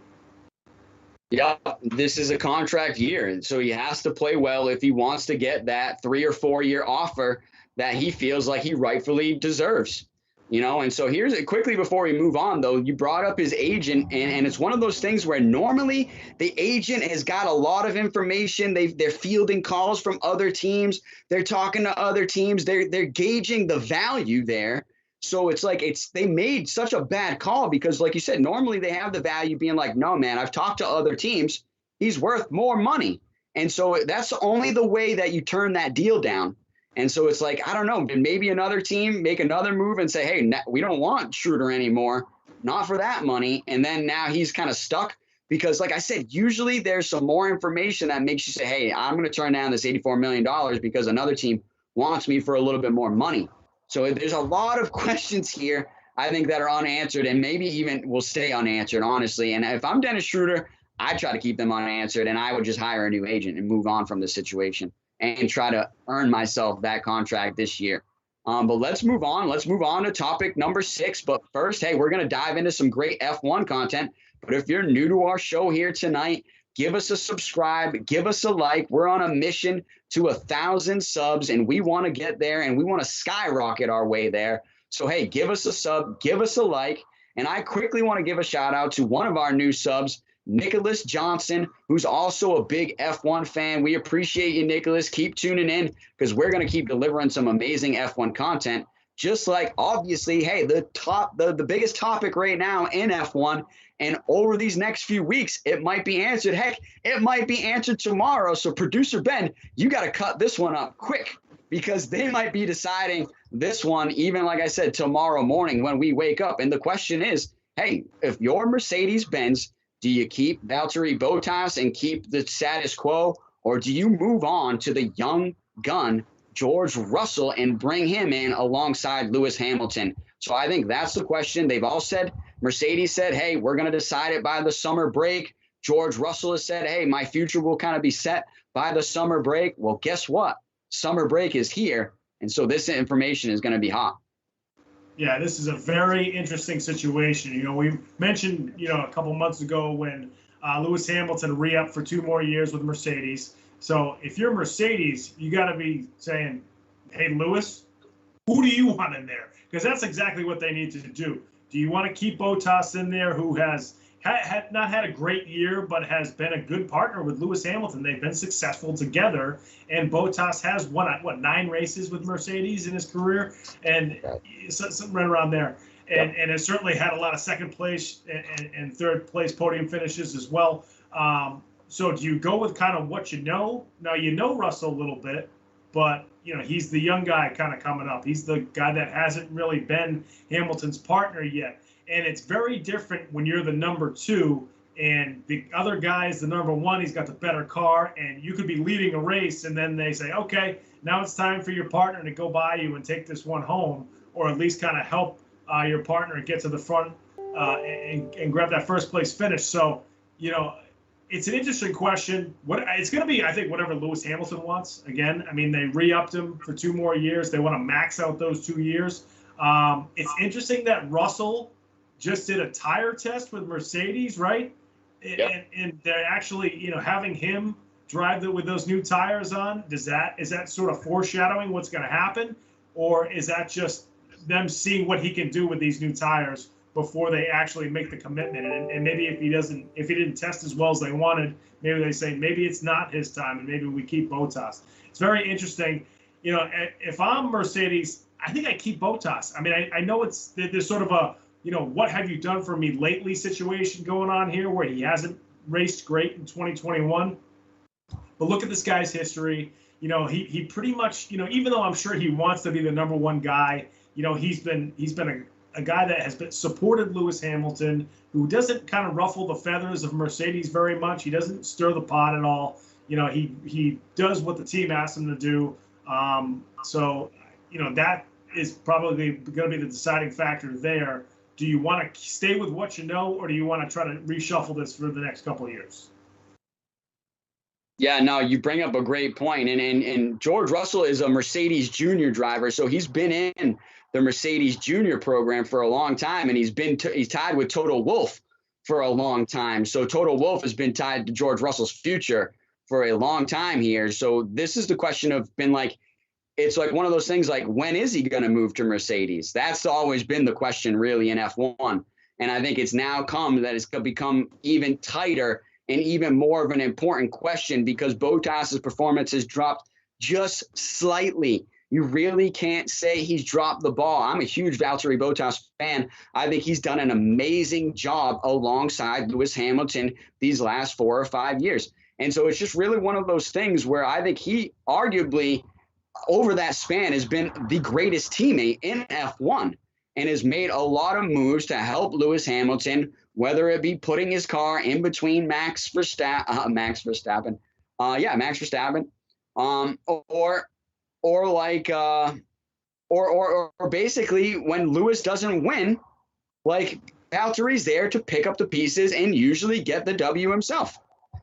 [SPEAKER 3] Yeah, this is a contract year, and so he has to play well if he wants to get that 3 or 4 year offer that he feels like he rightfully deserves. And so here's it quickly before we move on, though. You brought up his agent, and it's one of those things where normally the agent has got a lot of information. They're fielding calls from other teams. They're talking to other teams. They're gauging the value there. So it's like they made such a bad call because, like you said, normally they have the value being like, no, man, I've talked to other teams. He's worth more money. And so that's only the way that you turn that deal down. And so it's like, I don't know, maybe another team make another move and say, hey, we don't want Schroeder anymore, not for that money. And then now he's kind of stuck because, like I said, usually there's some more information that makes you say, hey, I'm going to turn down this $84 million because another team wants me for a little bit more money. So there's a lot of questions here, I think, that are unanswered and maybe even will stay unanswered, honestly. And if I'm Dennis Schroeder, I try to keep them unanswered, and I would just hire a new agent and move on from the situation and try to earn myself that contract this year. But let's move on. Let's move on to topic number 6. But first, hey, we're going to dive into some great F1 content. But if you're new to our show here tonight, give us a subscribe, give us a like. We're on a mission to 1,000 subs, and we want to get there, and we want to skyrocket our way there. So, hey, give us a sub, give us a like. And I quickly want to give a shout out to one of our new subs, Nicholas Johnson, who's also a big F1 fan. We appreciate you, Nicholas. Keep tuning in because we're going to keep delivering some amazing F1 content. Just like, obviously, hey, the biggest topic right now in F1, and over these next few weeks, it might be answered. Heck, it might be answered tomorrow. So, producer Ben, you got to cut this one up quick because they might be deciding this one, even like I said, tomorrow morning when we wake up. And the question is, hey, if you're Mercedes-Benz, do you keep Valtteri Bottas and keep the status quo, or do you move on to the young gun, George Russell, and bring him in alongside Lewis Hamilton? So I think that's the question. They've all said, Mercedes said, hey, we're going to decide it by the summer break. George Russell has said, hey, my future will kind of be set by the summer break. Well, guess what? Summer break is here. And so this information is going to be hot.
[SPEAKER 2] Yeah, this is a very interesting situation. You know, we mentioned, a couple months ago when Lewis Hamilton re-upped for 2 more years with Mercedes. So if you're Mercedes, you got to be saying, hey, Lewis, who do you want in there? Because that's exactly what they need to do. Do you want to keep Bottas in there, who has not had a great year, but has been a good partner with Lewis Hamilton? They've been successful together, and Bottas has won 9 races with Mercedes in his career, and something right around there. And has certainly had a lot of second place and third place podium finishes as well. So do you go with kind of what you know? Now, you know Russell a little bit, but he's the young guy kind of coming up. He's the guy that hasn't really been Hamilton's partner yet. And it's very different when you're the number 2 and the other guy is the number 1. He's got the better car, and you could be leading a race, and then they say, okay, now it's time for your partner to go by you and take this one home, or at least kind of help your partner get to the front and grab that first place finish. So, it's an interesting question. It's going to be, I think, whatever Lewis Hamilton wants. Again, I mean, they re-upped him for 2 more years. They want to max out those 2 years. It's interesting that Russell just did a tire test with Mercedes, right? Yep. And they're actually, having him drive with those new tires on. Is that sort of foreshadowing what's going to happen, or is that just them seeing what he can do with these new tires before they actually make the commitment? And maybe if he didn't test as well as they wanted, maybe they say maybe it's not his time, and maybe we keep Bottas. It's very interesting. If I'm Mercedes, I think I keep Bottas. I mean, I know there's sort of a what have you done for me lately situation going on here where he hasn't raced great in 2021. But look at this guy's history. He pretty much, even though I'm sure he wants to be the number 1 guy, he's been a guy that has been supported Lewis Hamilton, who doesn't kind of ruffle the feathers of Mercedes very much. He doesn't stir the pot at all. He does what the team asks him to do. So that is probably going to be the deciding factor there. Do you want to stay with what you know, or do you want to try to reshuffle this for the next couple of years?
[SPEAKER 3] Yeah, no, you bring up a great point. And George Russell is a Mercedes Junior driver, so he's been in the Mercedes Junior program for a long time, and he's tied with Toto Wolff for a long time. So Toto Wolff has been tied to George Russell's future for a long time here. So this is the question of it's like one of those things like, when is he going to move to Mercedes? That's always been the question really in F1. And I think it's now come that it's become even tighter and even more of an important question because Bottas's performance has dropped just slightly You really can't say he's dropped the ball. I'm a huge Valtteri Bottas fan. I think he's done an amazing job alongside Lewis Hamilton these last 4 or 5 years. And so it's just really one of those things where I think he arguably over that span has been the greatest teammate in F1 and has made a lot of moves to help Lewis Hamilton, whether it be putting his car in between Max Verstappen, or basically when Lewis doesn't win, like Valtteri's there to pick up the pieces and usually get the W himself.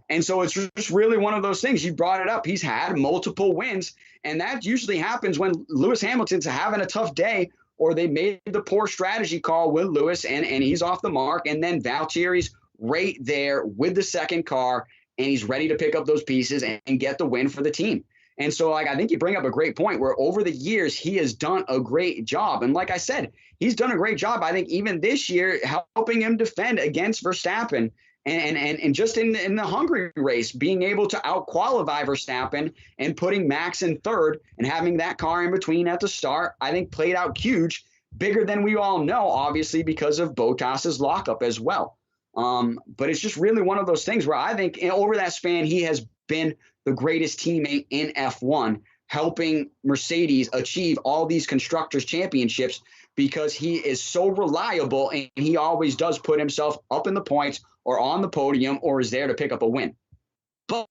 [SPEAKER 3] And so it's just really one of those things. You brought it up. He's had multiple wins, and that usually happens when Lewis Hamilton's having a tough day or they made the poor strategy call with Lewis and he's off the mark. And then Valtteri's right there with the second car and he's ready to pick up those pieces and get the win for the team. And so, like, I think you bring up a great point where over the years, he has done a great job. And like I said, he's done a great job, I think, even this year, helping him defend against Verstappen and just in the Hungary race, being able to out-qualify Verstappen and putting Max in third and having that car in between at the start, I think played out huge, bigger than we all know, obviously, because of Bottas's lockup as well. But it's just really one of those things where I think over that span, he has been the greatest teammate in F1, helping Mercedes achieve all these constructors championships because he is so reliable and he always does put himself up in the points or on the podium or is there to pick up a win. But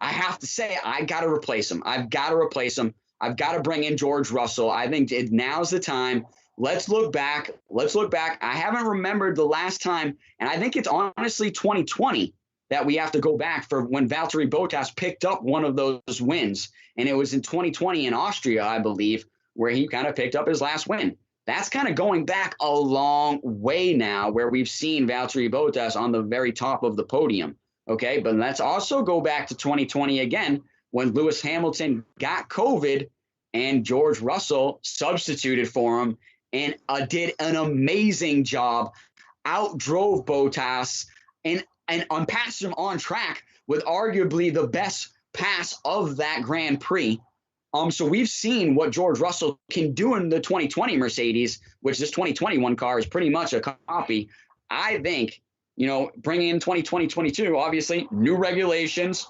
[SPEAKER 3] I have to say, I got to replace him. I've got to replace him. I've got to bring in George Russell. I think now's the time. Let's look back. I haven't remembered the last time, and I think it's honestly 2020 that we have to go back for when Valtteri Bottas picked up one of those wins. And it was in 2020 in Austria, I believe, where he kind of picked up his last win. That's kind of going back a long way now where we've seen Valtteri Bottas on the very top of the podium. Okay, but let's also go back to 2020 again when Lewis Hamilton got COVID and George Russell substituted for him and did an amazing job, outdrove Bottas and passed him on track with arguably the best pass of that Grand Prix. So we've seen what George Russell can do in the 2020 Mercedes, which this 2021 car is pretty much a copy. I think, bringing in 2020-22, obviously, new regulations.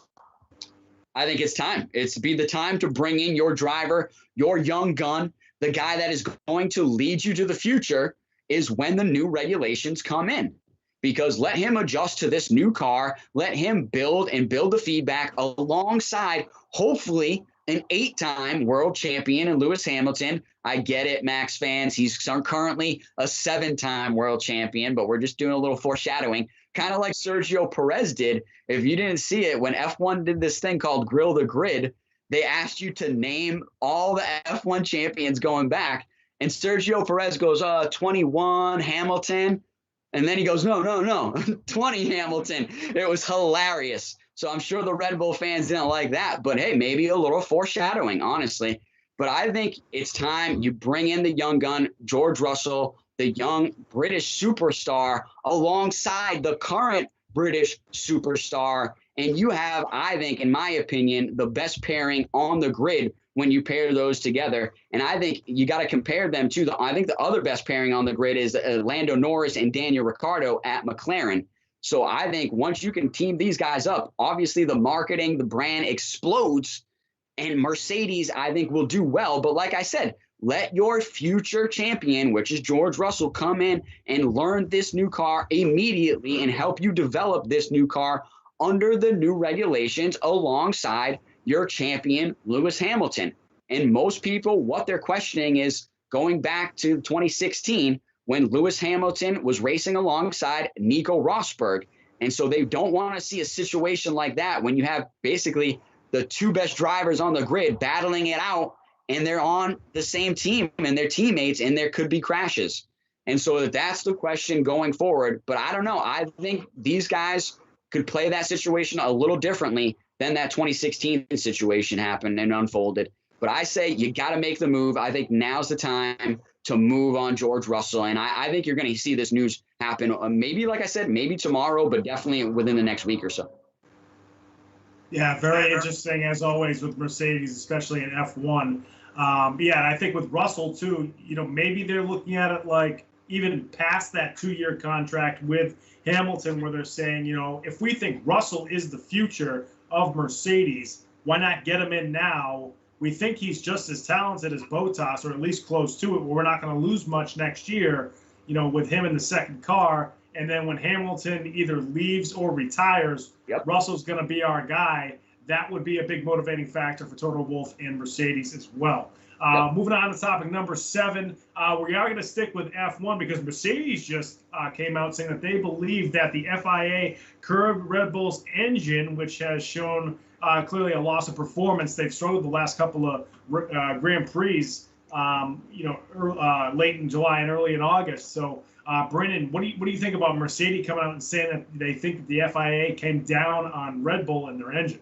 [SPEAKER 3] I think it's time. It's be the time to bring in your driver, your young gun, the guy that is going to lead you to the future is when the new regulations come in. Because let him adjust to this new car, let him build the feedback alongside, hopefully, an 8-time world champion in Lewis Hamilton. I get it, Max fans. He's currently a 7-time world champion, but we're just doing a little foreshadowing, kind of like Sergio Perez did. If you didn't see it, when F1 did this thing called Grill the Grid, they asked you to name all the F1 champions going back. And Sergio Perez goes, 21 Hamilton. And then he goes, no, 20 Hamilton. It was hilarious. So I'm sure the Red Bull fans didn't like that. But, hey, maybe a little foreshadowing, honestly. But I think it's time you bring in the young gun, George Russell, the young British superstar, alongside the current British superstar. And you have, I think, in my opinion, the best pairing on the grid when you pair those together. And I think you got to compare them to I think the other best pairing on the grid is Lando Norris and Daniel Ricciardo at McLaren. So I think once you can team these guys up, obviously the marketing, the brand explodes, and Mercedes, I think, will do well. But like I said, let your future champion, which is George Russell, come in and learn this new car immediately and help you develop this new car under the new regulations alongside your champion, Lewis Hamilton. And most people, what they're questioning is going back to 2016 when Lewis Hamilton was racing alongside Nico Rosberg. And so they don't want to see a situation like that when you have basically the two best drivers on the grid battling it out and they're on the same team and they're teammates and there could be crashes. And so that's the question going forward. But I don't know. I think these guys could play that situation a little differently than that 2016 situation happened and unfolded. But I say you got to make the move. I think now's the time to move on George Russell. And I think you're going to see this news happen maybe, like I said, maybe tomorrow, but definitely within the next week or so.
[SPEAKER 2] Yeah, very interesting as always with Mercedes, especially in F1. Yeah, and I think with Russell too, maybe they're looking at it like even past that 2-year contract with Hamilton, where they're saying, if we think Russell is the future of Mercedes, why not get him in now? We think he's just as talented as Bottas, or at least close to it, where we're not going to lose much next year, with him in the second car. And then when Hamilton either leaves or retires, Russell's going to be our guy. That would be a big motivating factor for Toto Wolff and Mercedes as well. Moving on to topic number 7, we are going to stick with F1 because Mercedes just came out saying that they believe that the FIA curbed Red Bull's engine, which has shown clearly a loss of performance. They've struggled the last couple of Grand Prix, late in July and early in August. So, Brendan, what do you think about Mercedes coming out and saying that they think that the FIA came down on Red Bull and their engine?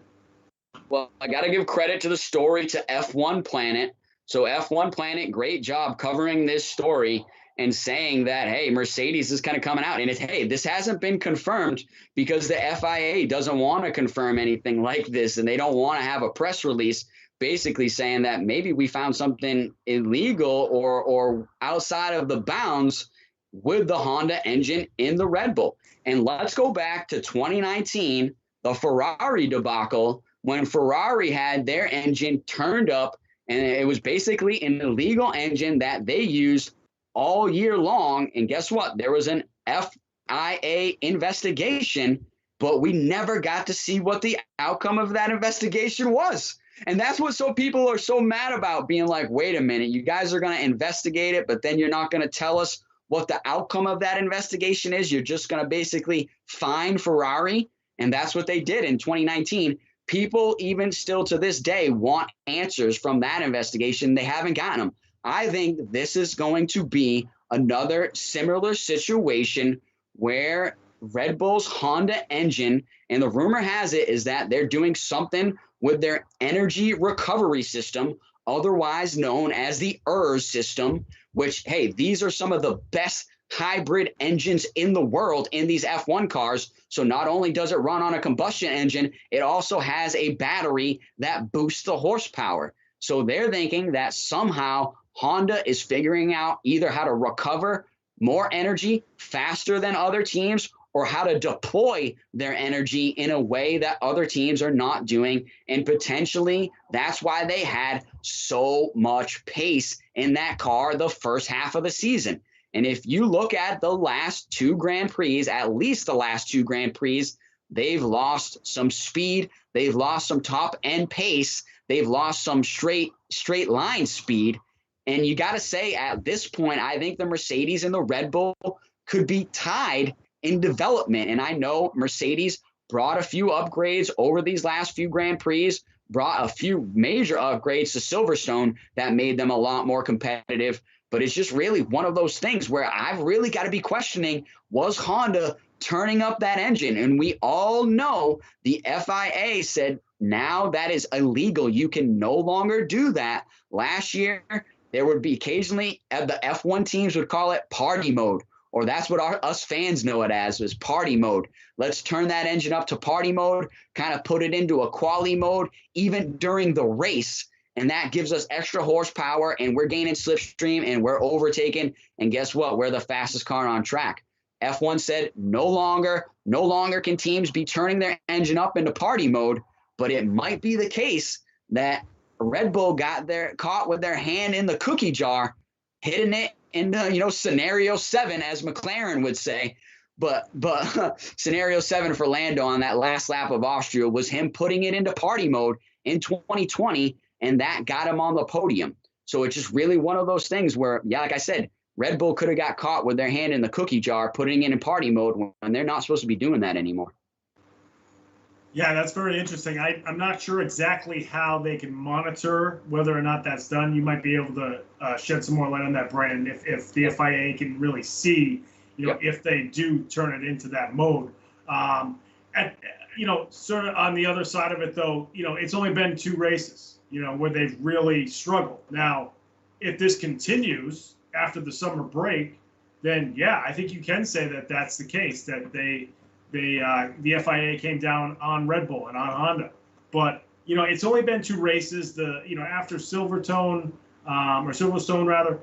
[SPEAKER 3] Well, I got to give credit to the story to F1 Planet. So F1 Planet, great job covering this story and saying that, hey, Mercedes is kind of coming out. And hey, this hasn't been confirmed because the FIA doesn't want to confirm anything like this. And they don't want to have a press release basically saying that maybe we found something illegal or outside of the bounds with the Honda engine in the Red Bull. And let's go back to 2019, the Ferrari debacle, when Ferrari had their engine turned up, and it was basically an illegal engine that they used all year long. And guess what? There was an FIA investigation, but we never got to see what the outcome of that investigation was. And that's what people are so mad about, being like, wait a minute, you guys are going to investigate it, but then you're not going to tell us what the outcome of that investigation is. You're just going to basically fine Ferrari. And that's what they did in 2019. People even still to this day want answers from that investigation. They haven't gotten them. I think this is going to be another similar situation where Red Bull's Honda engine, and the rumor has it is that they're doing something with their energy recovery system, otherwise known as the ERS system, which, hey, these are some of the best hybrid engines in the world in these F1 cars. So not only does it run on a combustion engine, it also has a battery that boosts the horsepower. So they're thinking that somehow Honda is figuring out either how to recover more energy faster than other teams, or how to deploy their energy in a way that other teams are not doing. And potentially that's why they had so much pace in that car the first half of the season. And if you look at the last 2 Grand Prix, at least the last 2 Grand Prix, they've lost some speed. They've lost some top end pace. They've lost some straight line speed. And you got to say, at this point, I think the Mercedes and the Red Bull could be tied in development. And I know Mercedes brought a few upgrades over these last few Grand Prix, brought a few major upgrades to Silverstone that made them a lot more competitive. But it's just really one of those things where I've really got to be questioning, was Honda turning up that engine? And we all know the FIA said now that is illegal. You can no longer do that. Last year, there would be occasionally, the F1 teams would call it party mode, or that's what us fans know it as, is party mode. Let's turn that engine up to party mode, kind of put it into a quali mode, even during the race. And that gives us extra horsepower, and we're gaining slipstream, and we're overtaking. And guess what? We're the fastest car on track. F1 said no longer can teams be turning their engine up into party mode, but it might be the case that Red Bull got caught with their hand in the cookie jar, hitting it into, scenario 7, as McLaren would say. But scenario 7 for Lando on that last lap of Austria was him putting it into party mode in 2020. And that got him on the podium. So it's just really one of those things where, yeah, like I said, Red Bull could have got caught with their hand in the cookie jar, putting it in party mode when they're not supposed to be doing that anymore.
[SPEAKER 2] Yeah, that's very interesting. I'm not sure exactly how they can monitor whether or not that's done. You might be able to shed some more light on that, Brandon, if the FIA can really see, if they do turn it into that mode. Sort of on the other side of it, though, it's only been 2 races. Where they've really struggled. Now, if this continues after the summer break, then yeah, I think you can say that that's the case, that the FIA came down on Red Bull and on Honda. But, it's only been 2 races. After Silverstone, or Silverstone rather.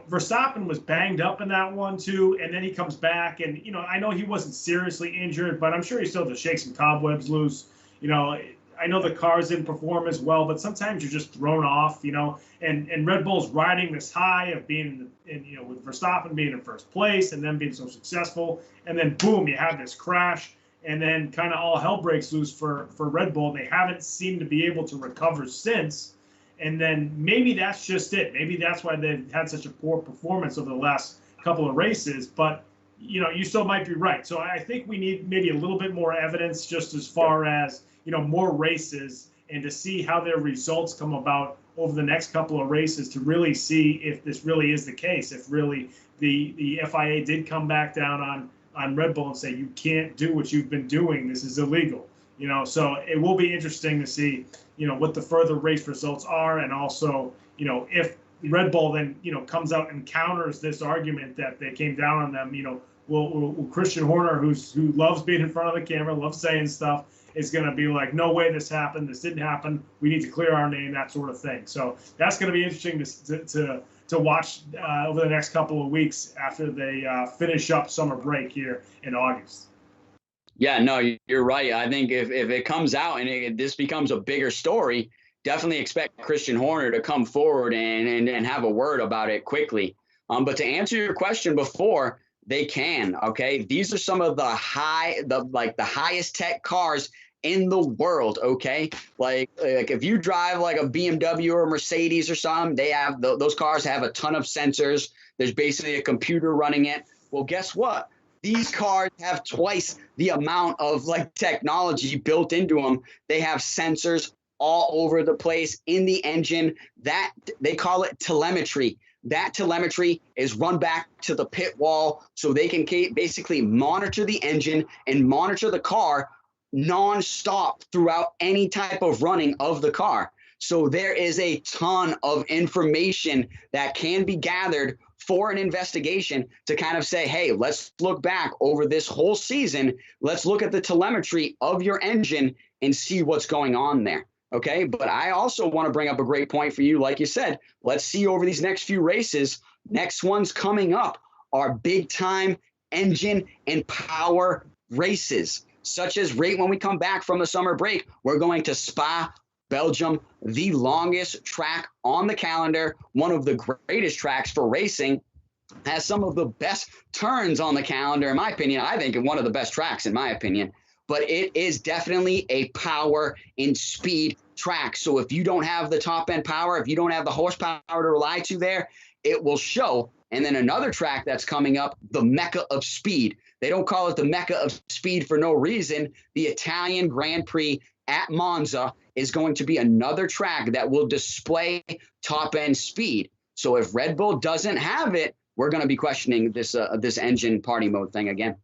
[SPEAKER 2] Verstappen was banged up in that one too, and then he comes back, and I know he wasn't seriously injured, but I'm sure he still had to shake some cobwebs loose. I know the cars didn't perform as well, but sometimes you're just thrown off, and Red Bull's riding this high of being with Verstappen being in first place and then being so successful, and then boom, you have this crash, and then kind of all hell breaks loose for Red Bull. They haven't seemed to be able to recover since. And then maybe that's just it. Maybe that's why they've had such a poor performance over the last couple of races. But, you still might be right. So I think we need maybe a little bit more evidence just as far as, more races and to see how their results come about over the next couple of races to really see if this really is the case, if really the FIA did come back down on Red Bull and say, you can't do what you've been doing. This is illegal. So it will be interesting to see, what the further race results are, and also, if Red Bull then, comes out and counters this argument that they came down on them, will Christian Horner, who loves being in front of the camera, loves saying stuff, is going to be like, no way this happened, this didn't happen, we need to clear our name, that sort of thing. So that's going to be interesting to watch over the next couple of weeks after they finish up summer break here in August.
[SPEAKER 3] Yeah, no, you're right. I think if it comes out and this becomes a bigger story, definitely expect Christian Horner to come forward and have a word about it quickly. But to answer your question before, they can. Okay, these are some of the highest tech cars in the world. Okay, like if you drive like a BMW or a Mercedes or something, they have those cars have a ton of sensors. There's basically a computer running it. Well, guess what? These cars have twice the amount of technology built into them. They have sensors all over the place in the engine. That they call it telemetry. That telemetry is run back to the pit wall so they can basically monitor the engine and monitor the car nonstop throughout any type of running of the car. So there is a ton of information that can be gathered for an investigation to kind of say, hey, let's look back over this whole season. Let's look at the telemetry of your engine and see what's going on there. Okay, but I also want to bring up a great point for you. Like you said, let's see over these next few races. Next ones coming up are big time engine and power races, such as right when we come back from the summer break, we're going to Spa, Belgium, the longest track on the calendar, one of the greatest tracks for racing, has some of the best turns on the calendar, in my opinion. I think one of the best tracks, in my opinion. But it is definitely a power and speed track. So if you don't have the top end power, if you don't have the horsepower to rely to there, it will show. And then another track that's coming up, the Mecca of Speed. They don't call it the Mecca of Speed for no reason. The Italian Grand Prix at Monza is going to be another track that will display top end speed. So if Red Bull doesn't have it, we're going to be questioning this engine party mode thing again.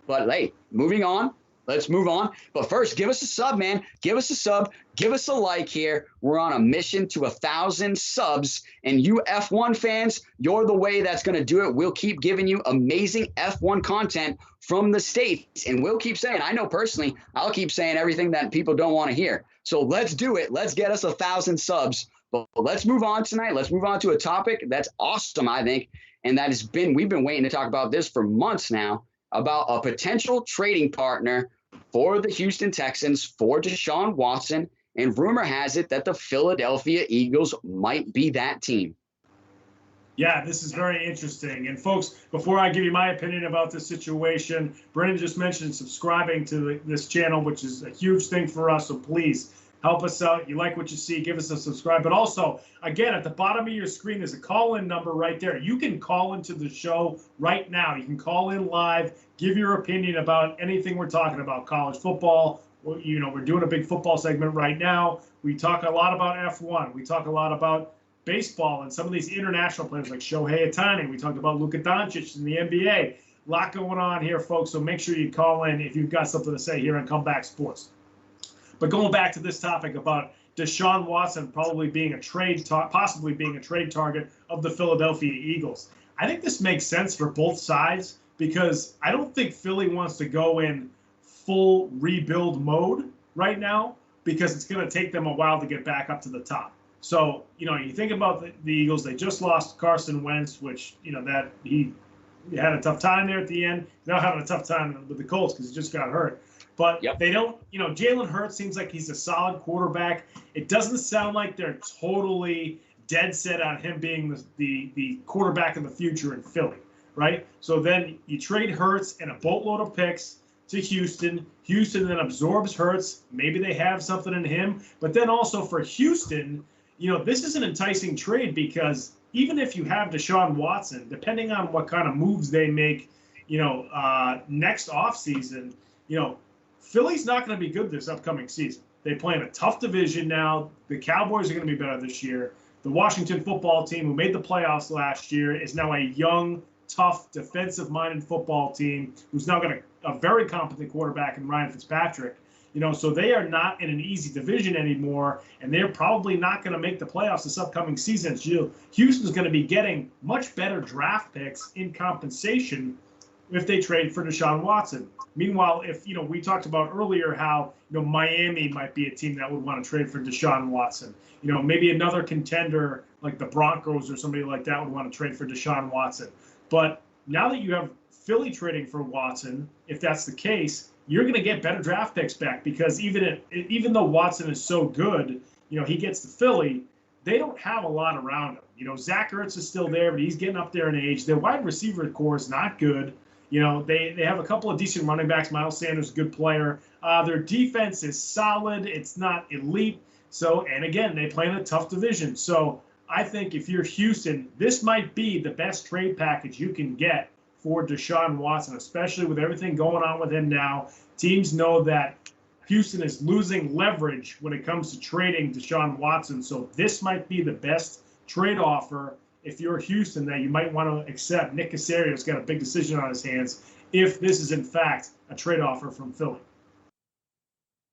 [SPEAKER 3] But hey, moving on. Let's move on. But first, give us a sub, man. Give us a sub. Give us a like here. We're on a mission to 1,000 subs. And you F1 fans, you're the way that's going to do it. We'll keep giving you amazing F1 content from the States. And we'll keep saying, I know personally, I'll keep saying everything that people don't want to hear. So let's do it. Let's get us 1,000 subs. But let's move on tonight. Let's move on to a topic that's awesome, I think. And that has been, we've been waiting to talk about this for months now, about a potential trading partner for the Houston Texans for Deshaun Watson, and rumor has it that the Philadelphia Eagles might be that team.
[SPEAKER 2] Yeah, this is very interesting. And folks, before I give you my opinion about this situation, Brendan just mentioned subscribing to this channel, which is a huge thing for us. So please help us out. You like what you see, give us a subscribe. But also, again, at the bottom of your screen, there's a call-in number right there. You can call into the show right now. You can call in live, give your opinion about anything we're talking about, college football. You know, we're doing a big football segment right now. We talk a lot about F1. We talk a lot about baseball and some of these international players like Shohei Ohtani. We talked about Luka Doncic in the NBA. A lot going on here, folks. So make sure you call in if you've got something to say here on Comeback Sports. But going back to this topic about Deshaun Watson probably being possibly being a trade target of the Philadelphia Eagles, I think this makes sense for both sides because I don't think Philly wants to go in full rebuild mode right now because it's going to take them a while to get back up to the top. So, you think about the Eagles, they just lost Carson Wentz, which, that he had a tough time there at the end. Now having a tough time with the Colts because he just got hurt. But they don't, Jalen Hurts seems like he's a solid quarterback. It doesn't sound like they're totally dead set on him being the quarterback of the future in Philly, right? So then you trade Hurts and a boatload of picks to Houston. Houston then absorbs Hurts. Maybe they have something in him. But then also for Houston, this is an enticing trade because even if you have Deshaun Watson, depending on what kind of moves they make, next offseason, Philly's not going to be good this upcoming season. They play in a tough division now. The Cowboys are going to be better this year. The Washington football team, who made the playoffs last year, is now a young, tough, defensive-minded football team who's now got a very competent quarterback in Ryan Fitzpatrick. So they are not in an easy division anymore, and they're probably not going to make the playoffs this upcoming season. Houston's going to be getting much better draft picks in compensation if they trade for Deshaun Watson. Meanwhile, if we talked about earlier how Miami might be a team that would want to trade for Deshaun Watson. Maybe another contender like the Broncos or somebody like that would want to trade for Deshaun Watson. But now that you have Philly trading for Watson, if that's the case, you're going to get better draft picks back because even though Watson is so good, he gets to Philly, they don't have a lot around him. Zach Ertz is still there, but he's getting up there in age. Their wide receiver core is not good. They have a couple of decent running backs. Miles Sanders, a good player. Their defense is solid. It's not elite. And again, they play in a tough division. So I think if you're Houston, this might be the best trade package you can get for Deshaun Watson, especially with everything going on with him now. Teams know that Houston is losing leverage when it comes to trading Deshaun Watson. So this might be the best trade offer if you're Houston that you might want to accept. Nick Caserio's got a big decision on his hands if this is in fact a trade offer from Philly.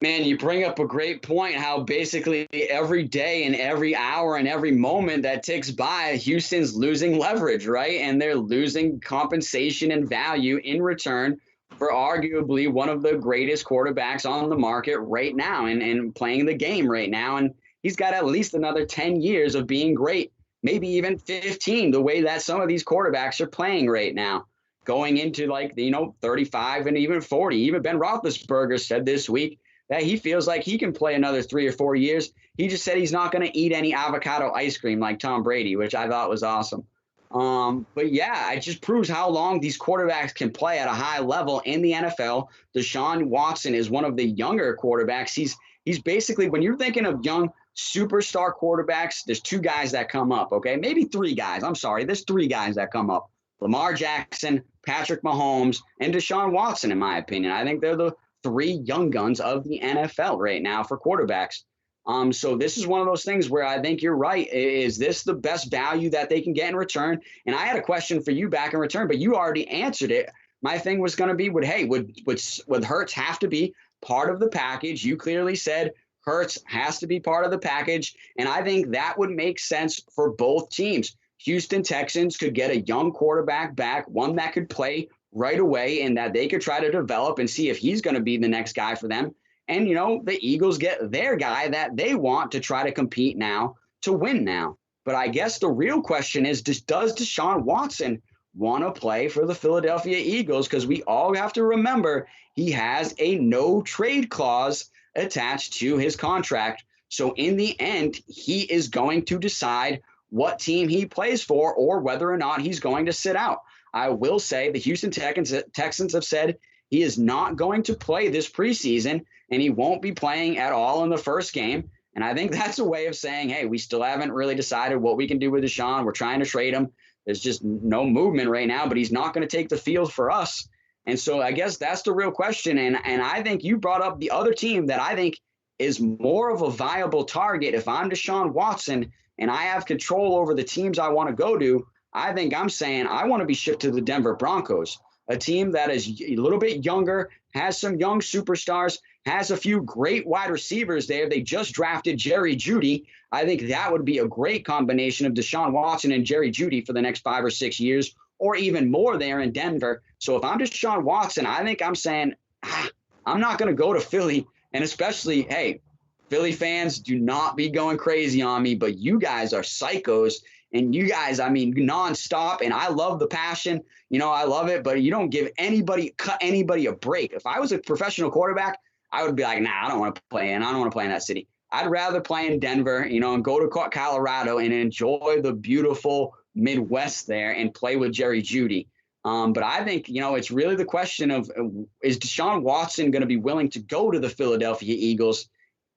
[SPEAKER 3] Man, you bring up a great point, how basically every day and every hour and every moment that ticks by, Houston's losing leverage, right? And they're losing compensation and value in return for arguably one of the greatest quarterbacks on the market right now and playing the game right now. And he's got at least another 10 years of being great, maybe even 15, the way that some of these quarterbacks are playing right now, going into 35 and even 40. Even Ben Roethlisberger said this week that he feels like he can play another 3 or 4 years. He just said he's not going to eat any avocado ice cream like Tom Brady, which I thought was awesome. But yeah, it just proves how long these quarterbacks can play at a high level in the NFL. Deshaun Watson is one of the younger quarterbacks. He's basically, when you're thinking of young superstar quarterbacks, there's two guys that come up, okay? Maybe three guys. I'm sorry. There's three guys that come up. Lamar Jackson, Patrick Mahomes, and Deshaun Watson, in my opinion. I think they're the three young guns of the NFL right now for quarterbacks. So this is one of those things where I think you're right. Is this the best value that they can get in return? And I had a question for you back in return, but you already answered it. My thing was going to be, would Hurts have to be part of the package? You clearly said Hurts has to be part of the package. And I think that would make sense for both teams. Houston Texans could get a young quarterback back, one that could play right away and that they could try to develop and see if he's going to be the next guy for them. And, the Eagles get their guy that they want to try to compete now, to win now. But I guess the real question is, does Deshaun Watson want to play for the Philadelphia Eagles? Because we all have to remember he has a no trade clause attached to his contract. So in the end, he is going to decide what team he plays for or whether or not he's going to sit out. I will say the Houston Texans have said he is not going to play this preseason, and he won't be playing at all in the first game. And I think that's a way of saying, hey, we still haven't really decided what we can do with Deshaun. We're trying to trade him. There's just no movement right now, but he's not going to take the field for us. And so I guess that's the real question. And I think you brought up the other team that I think is more of a viable target. If I'm Deshaun Watson and I have control over the teams I want to go to, I think I'm saying I want to be shipped to the Denver Broncos, a team that is a little bit younger, has some young superstars, has a few great wide receivers there. They just drafted Jerry Jeudy. I think that would be a great combination of Deshaun Watson and Jerry Jeudy for the next 5 or 6 years, or even more there in Denver. So if I'm Deshaun Watson, I think I'm saying, I'm not going to go to Philly. And especially, hey, Philly fans, do not be going crazy on me, but you guys are psychos. And you guys, I mean, nonstop. And I love the passion. You know, I love it, but you don't cut anybody a break. If I was a professional quarterback, I would be like, nah, I don't want to play in. I don't want to play in that city. I'd rather play in Denver, you know, and go to Colorado and enjoy the beautiful Midwest there and play with Jerry Jeudy. But I think, you know, it's really the question of, is Deshaun Watson going to be willing to go to the Philadelphia Eagles?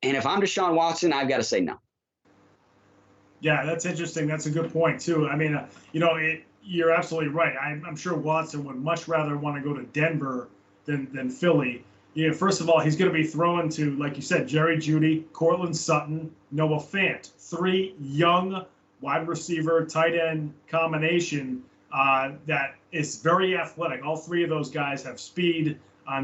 [SPEAKER 3] And if I'm Deshaun Watson, I've got to say no.
[SPEAKER 2] Yeah, that's interesting. That's a good point, too. I mean, you know, you're absolutely right. I'm sure Watson would much rather want to go to Denver than Philly. You know, first of all, he's going to be throwing to, like you said, Jerry Jeudy, Cortland Sutton, Noah Fant, 3 young wide receiver, tight end combination that is very athletic. All 3 of those guys have speed.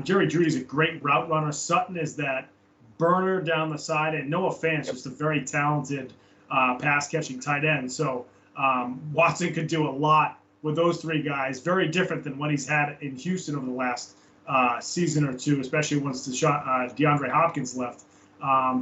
[SPEAKER 2] Jerry Jeudy's a great route runner. Sutton is that burner down the side, and Noah Fant's just a very talented pass-catching tight end. So Watson could do a lot with those 3 guys, very different than what he's had in Houston over the last season or 2, especially once DeAndre Hopkins left.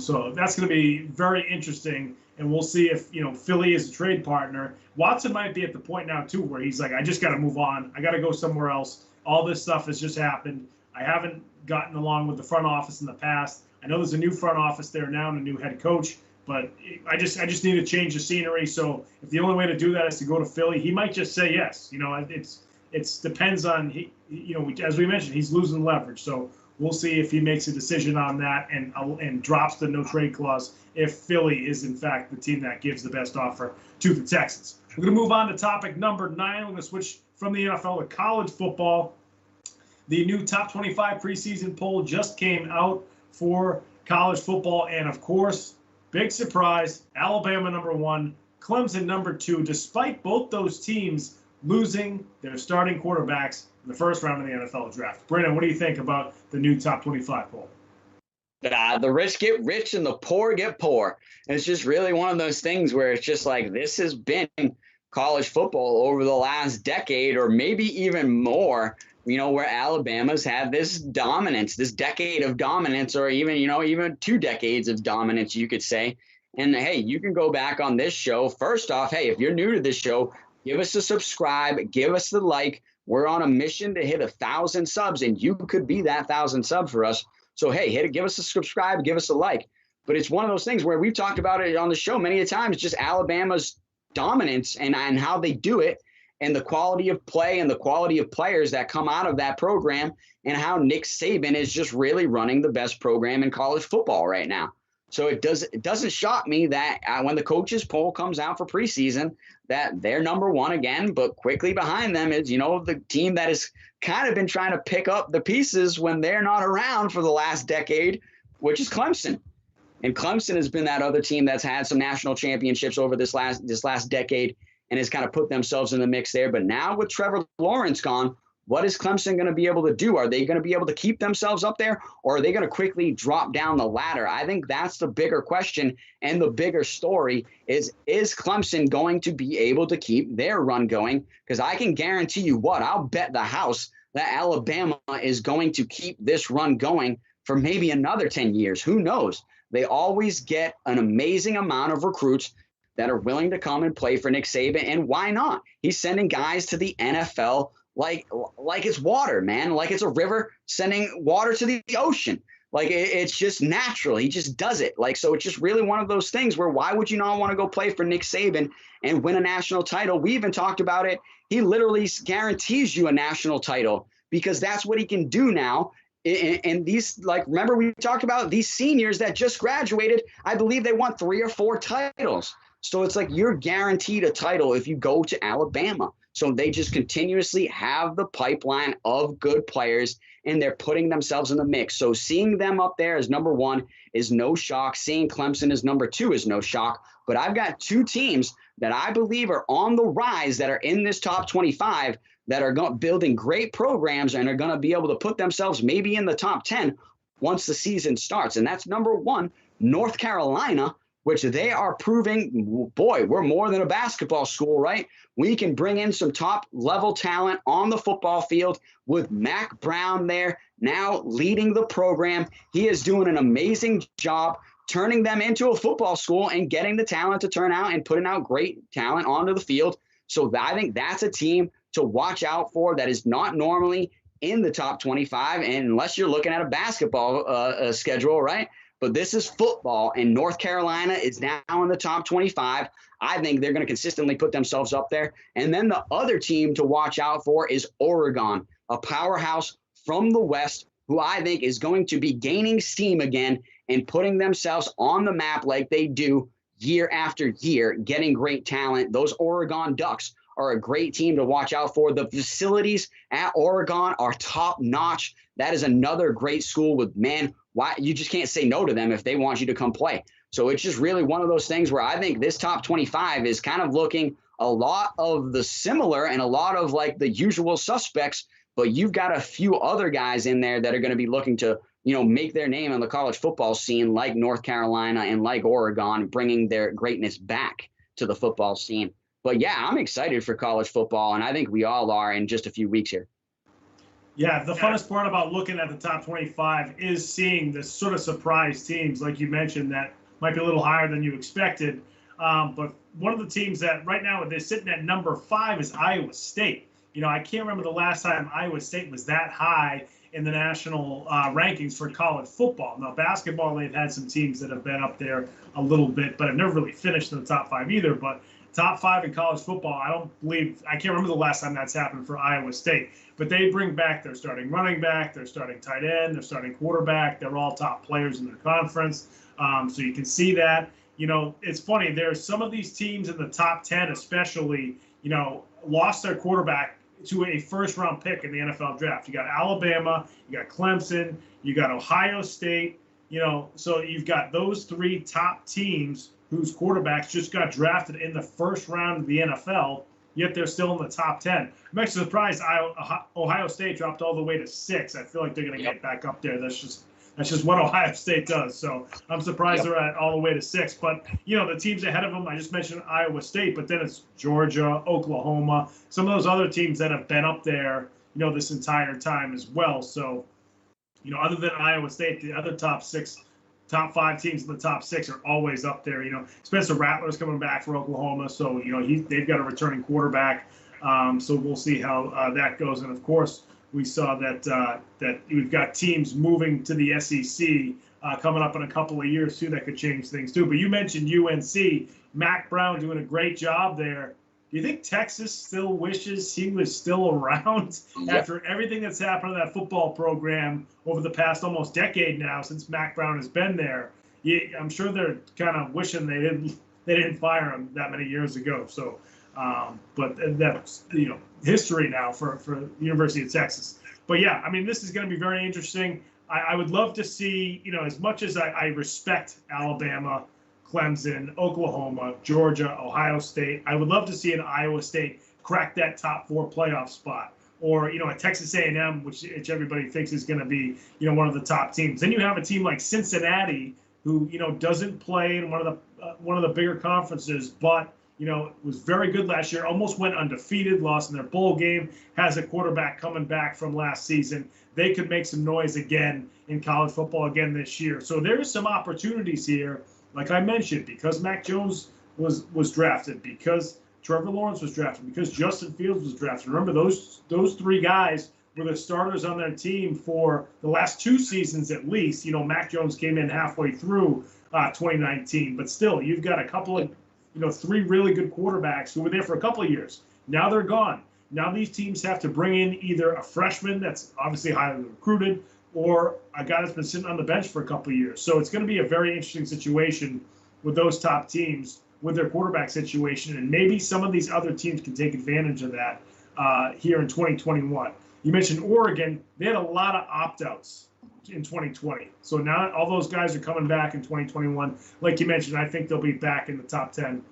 [SPEAKER 2] So that's going to be very interesting, and we'll see if, you know, Philly is a trade partner. Watson might be at the point now, too, where he's like, I just got to move on. I got to go somewhere else. All this stuff has just happened. I haven't gotten along with the front office in the past. I know there's a new front office there now and a new head coach, but I just need to change the scenery. So if the only way to do that is to go to Philly, he might just say yes. You know, it depends on, you know, as we mentioned, he's losing leverage. So we'll see if he makes a decision on that and drops the no trade clause if Philly is in fact the team that gives the best offer to the Texans. We're going to move on to topic number 9. We're going to switch from the NFL to college football. The new top 25 preseason poll just came out for college football, and of course, big surprise, Alabama number 1, Clemson number 2, despite both those teams losing their starting quarterbacks in the first round of the NFL draft. Brandon, what do you think about the new top 25 poll?
[SPEAKER 3] The rich get rich and the poor get poor. And it's just really one of those things where it's just like, this has been college football over the last decade or maybe even more, you know, where Alabama's had this dominance, this decade of dominance, or even, you know, even 2 decades of dominance, you could say. And hey, you can go back on this show. First off, hey, if you're new to this show, give us a subscribe, give us the like. We're on a mission to hit 1,000 subs, and you could be that 1,000 sub for us. So, hey, give us a subscribe, give us a like. But it's one of those things where we've talked about it on the show many a times, just Alabama's dominance and how they do it, and the quality of play and the quality of players that come out of that program, and how Nick Saban is just really running the best program in college football right now. So it doesn't shock me that when the coaches poll comes out for preseason, that they're number 1 again, but quickly behind them is, you know, the team that has kind of been trying to pick up the pieces when they're not around for the last decade, which is Clemson. And Clemson has been that other team that's had some national championships over this last decade and has kind of put themselves in the mix there. But now with Trevor Lawrence gone, what is Clemson going to be able to do? Are they going to be able to keep themselves up there, or are they going to quickly drop down the ladder? I think that's the bigger question, and the bigger story is Clemson going to be able to keep their run going? Because I can guarantee you I'll bet the house that Alabama is going to keep this run going for maybe another 10 years. Who knows? They always get an amazing amount of recruits that are willing to come and play for Nick Saban, and why not? He's sending guys to the NFL like it's water, man, like it's a river sending water to the ocean. Like it's just natural. He just does it. Like, so it's just really one of those things where why would you not want to go play for Nick Saban and win a national title? We even talked about it. He literally guarantees you a national title because that's what he can do now. And these, like, remember we talked about these seniors that just graduated, I believe they won 3 or 4 titles. So it's like you're guaranteed a title if you go to Alabama. So they just continuously have the pipeline of good players, and they're putting themselves in the mix. So seeing them up there as number 1 is no shock. Seeing Clemson as number 2 is no shock. But I've got 2 teams that I believe are on the rise that are in this top 25 that are building great programs and are going to be able to put themselves maybe in the top 10 once the season starts. And that's number 1, North Carolina, which they are proving, boy, we're more than a basketball school, right? We can bring in some top-level talent on the football field with Mac Brown there now leading the program. He is doing an amazing job turning them into a football school and getting the talent to turn out and putting out great talent onto the field. So I think that's a team to watch out for that is not normally in the top 25, and unless you're looking at a basketball schedule, right? But this is football, and North Carolina is now in the top 25. I think they're going to consistently put themselves up there. And then the other team to watch out for is Oregon, a powerhouse from the West, who I think is going to be gaining steam again and putting themselves on the map like they do year after year, getting great talent. Those Oregon Ducks are a great team to watch out for. The facilities at Oregon are top notch. That is another great school with, man, why you just can't say no to them if they want you to come play. So it's just really one of those things where I think this top 25 is kind of looking a lot of the similar and a lot of like the usual suspects, but you've got a few other guys in there that are going to be looking to, you know, make their name on the college football scene, like North Carolina and like Oregon, bringing their greatness back to the football scene. But yeah, I'm excited for college football, and I think we all are in just a few weeks here.
[SPEAKER 2] Yeah, the funnest part about looking at the top 25 is seeing the sort of surprise teams, like you mentioned, that might be a little higher than you expected. But one of the teams that right now they're sitting at number 5 is Iowa State. You know, I can't remember the last time Iowa State was that high in the national rankings for college football. Now, basketball, they've had some teams that have been up there a little bit, but have never really finished in the top 5 either. But top 5 in college football, I can't remember the last time that's happened for Iowa State. But they bring back their starting running back, their starting tight end, their starting quarterback. They're all top players in their conference. So you can see that. You know, it's funny. There's some of these teams in the top 10 especially, you know, lost their quarterback to a first-round pick in the NFL draft. You got Alabama, you got Clemson, you got Ohio State. You know, so you've got those 3 top teams whose quarterbacks just got drafted in the first round of the NFL, yet they're still in the top 10. I'm actually surprised Ohio State dropped all the way to 6. I feel like they're going to get back up there. That's just what Ohio State does. So I'm surprised they're at all the way to 6. But, you know, the teams ahead of them, I just mentioned Iowa State, but then it's Georgia, Oklahoma, some of those other teams that have been up there, you know, this entire time as well. So, you know, other than Iowa State, the other top 5 teams in the top 6 are always up there. You know, Spencer Rattler's coming back for Oklahoma, so you know they've got a returning quarterback. So we'll see how that goes. And of course, we saw that we've got teams moving to the SEC coming up in a couple of years too. That could change things too. But you mentioned UNC, Mac Brown doing a great job there. Do you think Texas still wishes he was still around after everything that's happened to that football program over the past almost decade now since Mac Brown has been there? I'm sure they're kind of wishing they didn't fire him that many years ago. So, but that's history now for the University of Texas. But yeah, I mean, this is going to be very interesting. I would love to see, as much as I respect Alabama, Clemson, Oklahoma, Georgia, Ohio State, I would love to see an Iowa State crack that top 4 playoff spot, or a Texas A&M, which everybody thinks is going to be one of the top teams. Then you have a team like Cincinnati, who doesn't play in one of the bigger conferences, but was very good last year, almost went undefeated, lost in their bowl game, has a quarterback coming back from last season. They could make some noise again in college football again this year. So there's some opportunities here. Like I mentioned, because Mac Jones was drafted, because Trevor Lawrence was drafted, because Justin Fields was drafted. Remember, those 3 guys were the starters on their team for the last 2 seasons at least. Mac Jones came in halfway through 2019, but still, you've got a couple of 3 really good quarterbacks who were there for a couple of years. Now they're gone. Now these teams have to bring in either a freshman that's obviously highly recruited, or a guy that's been sitting on the bench for a couple of years. So it's going to be a very interesting situation with those top teams with their quarterback situation, and maybe some of these other teams can take advantage of that here in 2021. You mentioned Oregon. They had a lot of opt-outs in 2020. So now all those guys are coming back in 2021. Like you mentioned, I think they'll be back in the top 10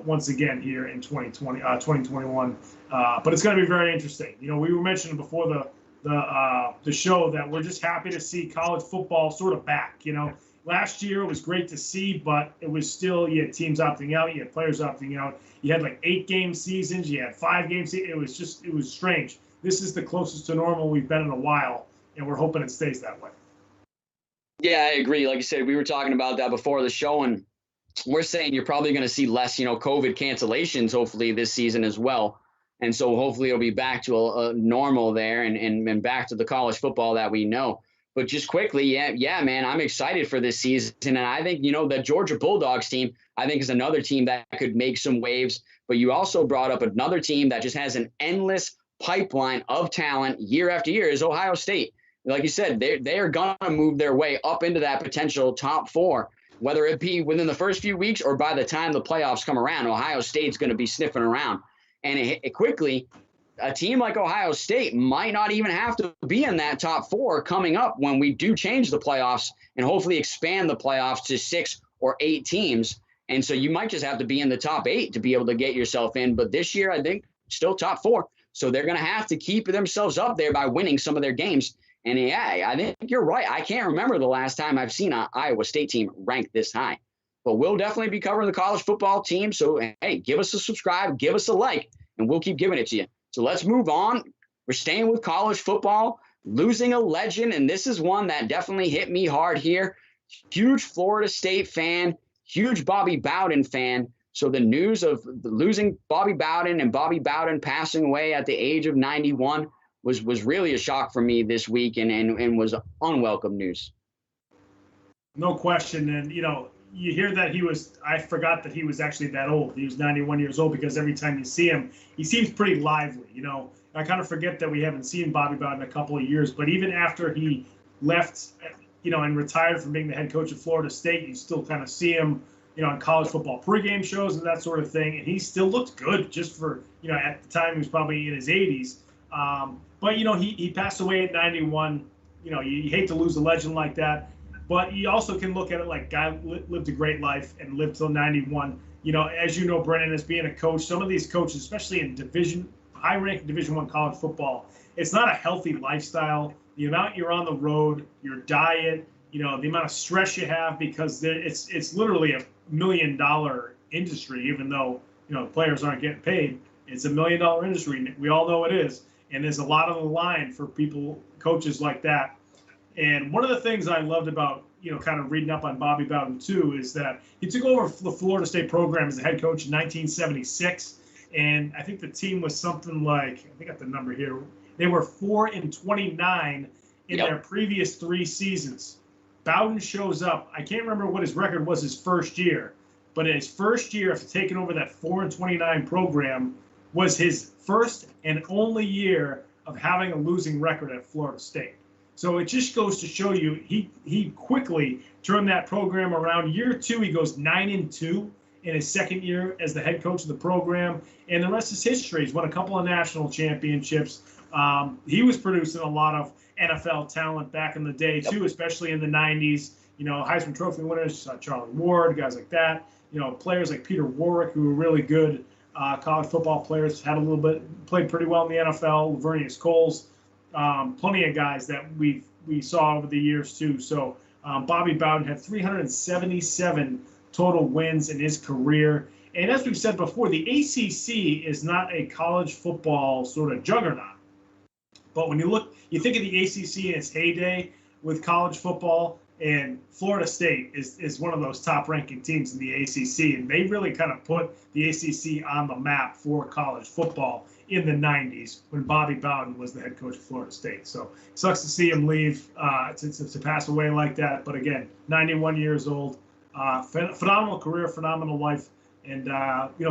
[SPEAKER 2] once again here in 2021. But it's going to be very interesting. We were mentioning before the show that we're just happy to see college football sort of back. Last year it was great to see, but it was still, you had teams opting out, you had players opting out, you had like 8-game seasons, you had 5-game seasons. It was strange. This is the closest to normal we've been in a while, and we're hoping it stays that way.
[SPEAKER 3] Yeah, I agree. Like you said, we were talking about that before the show, and we're saying you're probably going to see less, COVID cancellations, hopefully this season as well. And so hopefully it'll be back to a normal there and back to the college football that we know. But just quickly, yeah, man, I'm excited for this season. And I think, the Georgia Bulldogs team, I think is another team that could make some waves. But you also brought up another team that just has an endless pipeline of talent year after year is Ohio State. Like you said, they are going to move their way up into that potential top four, whether it be within the first few weeks or by the time the playoffs come around. Ohio State's going to be sniffing around. And it quickly, a team like Ohio State might not even have to be in that top four coming up when we do change the playoffs and hopefully expand the playoffs to 6 or 8 teams. And so you might just have to be in the top 8 to be able to get yourself in. But this year, I think, still top 4. So they're going to have to keep themselves up there by winning some of their games. And yeah, I think you're right. I can't remember the last time I've seen an Iowa State team ranked this high. But we'll definitely be covering the college football team. So, hey, give us a subscribe, give us a like, and we'll keep giving it to you. So let's move on. We're staying with college football, losing a legend, and this is one that definitely hit me hard here. Huge Florida State fan, huge Bobby Bowden fan. So the news of losing Bobby Bowden and Bobby Bowden passing away at the age of 91 was really a shock for me this week and was unwelcome news.
[SPEAKER 2] No question. And, you hear that I forgot that he was actually that old. He was 91 years old because every time you see him, he seems pretty lively. I kind of forget that we haven't seen Bobby Bowden in a couple of years, but even after he left, and retired from being the head coach of Florida State, you still kind of see him, on college football pregame shows and that sort of thing. And he still looked good just for, at the time he was probably in his 80s. But, he passed away at 91. You hate to lose a legend like that. But you also can look at it like guy lived a great life and lived till 91. As you know, Brennan, as being a coach, some of these coaches, especially in high-ranked Division I college football, it's not a healthy lifestyle. The amount you're on the road, your diet, the amount of stress you have, because it's literally $1 million industry, even though, players aren't getting paid. It's $1 million industry. We all know it is. And there's a lot on the line for coaches like that. And one of the things I loved about, kind of reading up on Bobby Bowden too, is that he took over the Florida State program as the head coach in 1976. And I think the team was something like, I think I got the number here. They were 4-29 in their previous 3 seasons. Bowden shows up. I can't remember what his record was his first year, but in his first year after taking over that 4-29 program was his first and only year of having a losing record at Florida State. So it just goes to show you he quickly turned that program around. Year 2, he goes 9-2 in his second year as the head coach of the program, and the rest is history. He's won a couple of national championships. He was producing a lot of NFL talent back in the day too, especially in the 90s. Heisman Trophy winners, Charlie Ward, guys like that. Players like Peter Warwick, who were really good college football players, played pretty well in the NFL. Lavernius Coles. Plenty of guys that we saw over the years too. So Bobby Bowden had 377 total wins in his career. And as we've said before, the ACC is not a college football sort of juggernaut. But when you think of the ACC in its heyday with college football, and Florida State is one of those top-ranking teams in the ACC, and they really kind of put the ACC on the map for college football in the 90s when Bobby Bowden was the head coach of Florida State. So it sucks to see him leave, to pass away like that. But again, 91 years old, phenomenal career, phenomenal life. And,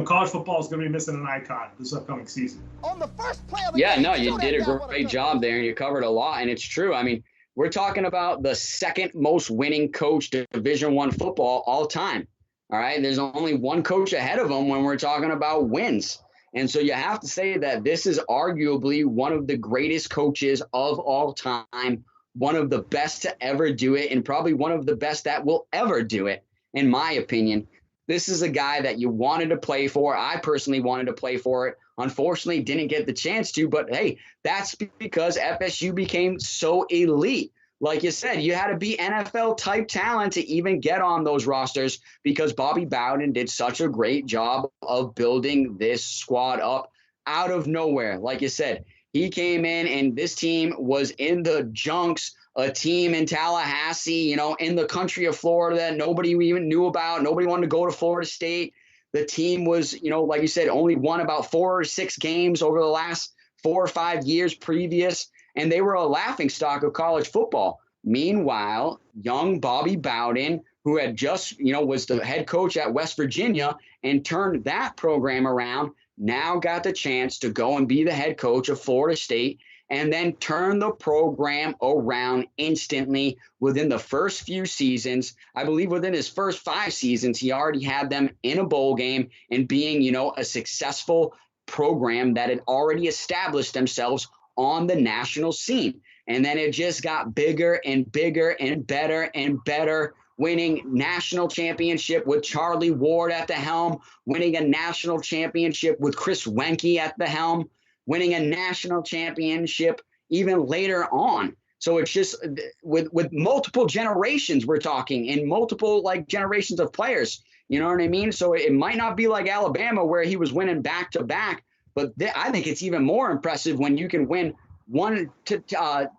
[SPEAKER 2] college football is going to be missing an icon this upcoming season.
[SPEAKER 4] On the first play of the
[SPEAKER 3] yeah,
[SPEAKER 4] game,
[SPEAKER 3] no, you did a great job there, and you covered a lot, and it's true. I mean, we're talking about the second most winning coach to Division I football all time. All right. There's only one coach ahead of him when we're talking about wins. And so you have to say that this is arguably one of the greatest coaches of all time, one of the best to ever do it, and probably one of the best that will ever do it, in my opinion. This is a guy that you wanted to play for. I personally wanted to play for it. Unfortunately, didn't get the chance to, but hey, that's because FSU became so elite. Like you said, you had to be NFL-type talent to even get on those rosters because Bobby Bowden did such a great job of building this squad up out of nowhere. Like you said, he came in and this team was in the junks a team in Tallahassee, you know, in the country of Florida that nobody even knew about. Nobody wanted to go to Florida State. The team was, you know, like you said, only won about 4 or 6 games over the last 4 or 5 years previous, and they were a laughingstock of college football. Meanwhile, young Bobby Bowden, who had just, you know, was the head coach at West Virginia and turned that program around, now got the chance to go and be the head coach of Florida State and then turn the program around instantly within the first few seasons. I believe within his first 5 seasons, he already had them in a bowl game and being, you know, a successful program that had already established themselves on the national scene. And then it just got bigger and bigger and better, winning national championship with Charlie Ward at the helm, winning a national championship with Chris Wenke at the helm, winning a national championship even later on. So it's just with multiple generations we're talking, and multiple like generations of players. You know what I mean? So it might not be like Alabama where he was winning back to back, but I think it's even more impressive when you can win one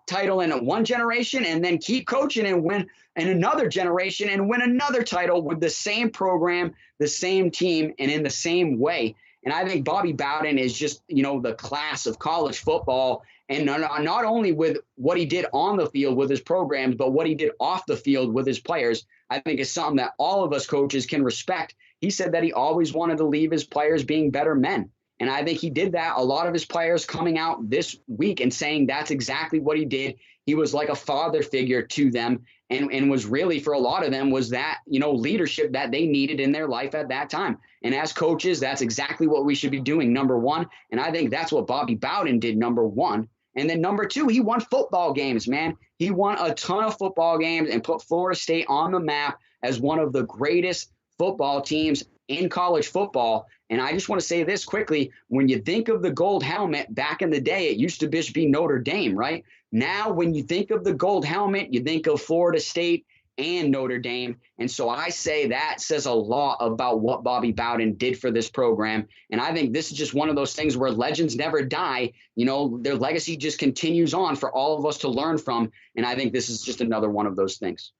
[SPEAKER 3] title in one generation and then keep coaching and win in another generation and win another title with the same program, the same team, and in the same way. And I think Bobby Bowden is just, you know, the class of college football, and not only with what he did on the field with his programs, but what he did off the field with his players, I think is something that all of us coaches can respect. He said that he always wanted to leave his players being better men. And I think he did that. A lot of his players coming out this week and saying that's exactly what he did. He was like a father figure to them, and was really, for a lot of them, was that, you know, leadership that they needed in their life at that time. And as coaches, that's exactly what we should be doing, number one. And I think that's what Bobby Bowden did, number one. And then number two, he won football games, man. He won a ton of football games and put Florida State on the map as one of the greatest football teams in college football. And I just want to say this quickly. When you think of the gold helmet back in the day, it used to just be Notre Dame, right? Now, when you think of the gold helmet, you think of Florida State and Notre Dame. And so I say that says a lot about what Bobby Bowden did for this program. And I think this is just one of those things where legends never die. You know, their legacy just continues on for all of us to learn from. And I think this is just another one of those things.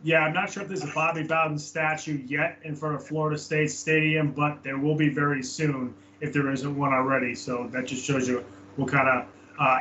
[SPEAKER 2] Yeah, I'm not sure if there's a Bobby Bowden statue yet in front of Florida State Stadium, but there will be very soon if there isn't one already. So that just shows you what kind of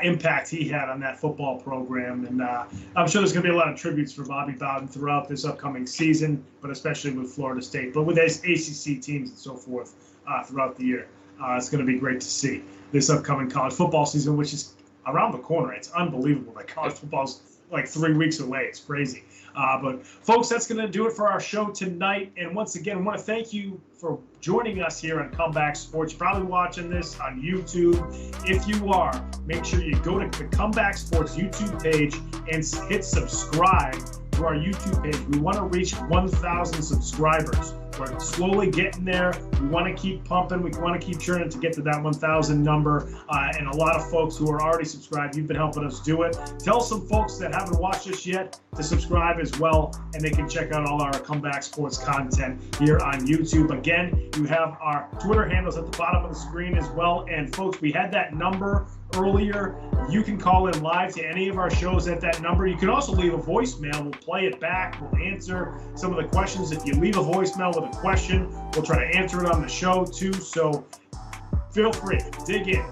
[SPEAKER 2] impact he had on that football program. And I'm sure there's going to be a lot of tributes for Bobby Bowden throughout this upcoming season, but especially with Florida State, but with his ACC teams and so forth throughout the year. It's going to be great to see this upcoming college football season, which is around the corner. It's unbelievable that college football's like 3 weeks away. It's crazy. But folks, that's going to do it for our show tonight. And once again, I want to thank you for joining us here on Comeback Sports. You're probably watching this on YouTube. If you are, make sure you go to the Comeback Sports YouTube page and hit subscribe to our YouTube page. We want to reach 1,000 subscribers. We're slowly getting there. We want to keep pumping. We want to keep churning to get to that 1,000 number. And a lot of folks who are already subscribed, you've been helping us do it. Tell some folks that haven't watched us yet to subscribe as well, and they can check out all our Comeback Sports content here on YouTube. Again, you have our Twitter handles at the bottom of the screen as well. And folks, we had that number earlier. You can call in live to any of our shows at that number. You can also leave a voicemail. We'll play it back. We'll answer some of the questions. If you leave a voicemail with a question, we'll try to answer it on the show too. So feel free, dig in,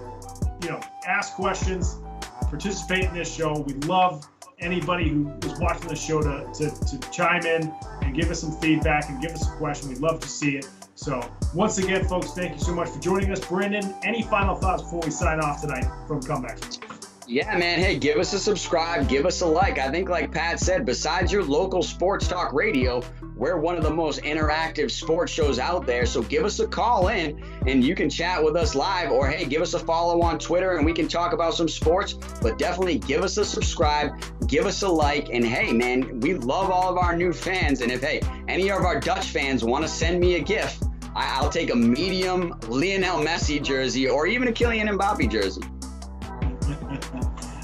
[SPEAKER 2] ask questions, participate in this show. We love anybody who is watching the show to chime in and give us some feedback and give us a question. We'd love to see it. So once again, folks, thank you so much for joining us. Brandon, any final thoughts before we sign off tonight from Comeback?
[SPEAKER 3] Yeah, man. Hey, give us a subscribe. Give us a like. I think like Pat said, besides your local sports talk radio, we're one of the most interactive sports shows out there. So give us a call in and you can chat with us live, or hey, give us a follow on Twitter and we can talk about some sports. But definitely give us a subscribe, give us a like. And hey, man, we love all of our new fans. And if, hey, any of our Dutch fans want to send me a gift, I'll take a medium Lionel Messi jersey or even a Kylian Mbappe jersey.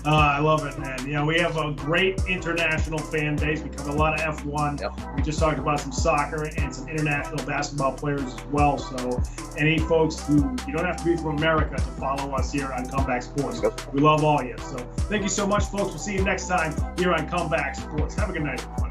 [SPEAKER 2] I love it, man. You know, we have a great international fan base. We cover a lot of F1.
[SPEAKER 3] Yep.
[SPEAKER 2] We just talked about some soccer and some international basketball players as well. So any folks who, you don't have to be from America to follow us here on Comeback Sports.
[SPEAKER 3] Yep.
[SPEAKER 2] We love all you. So thank you so much, folks. We'll see you next time here on Comeback Sports. Have a good night, everyone.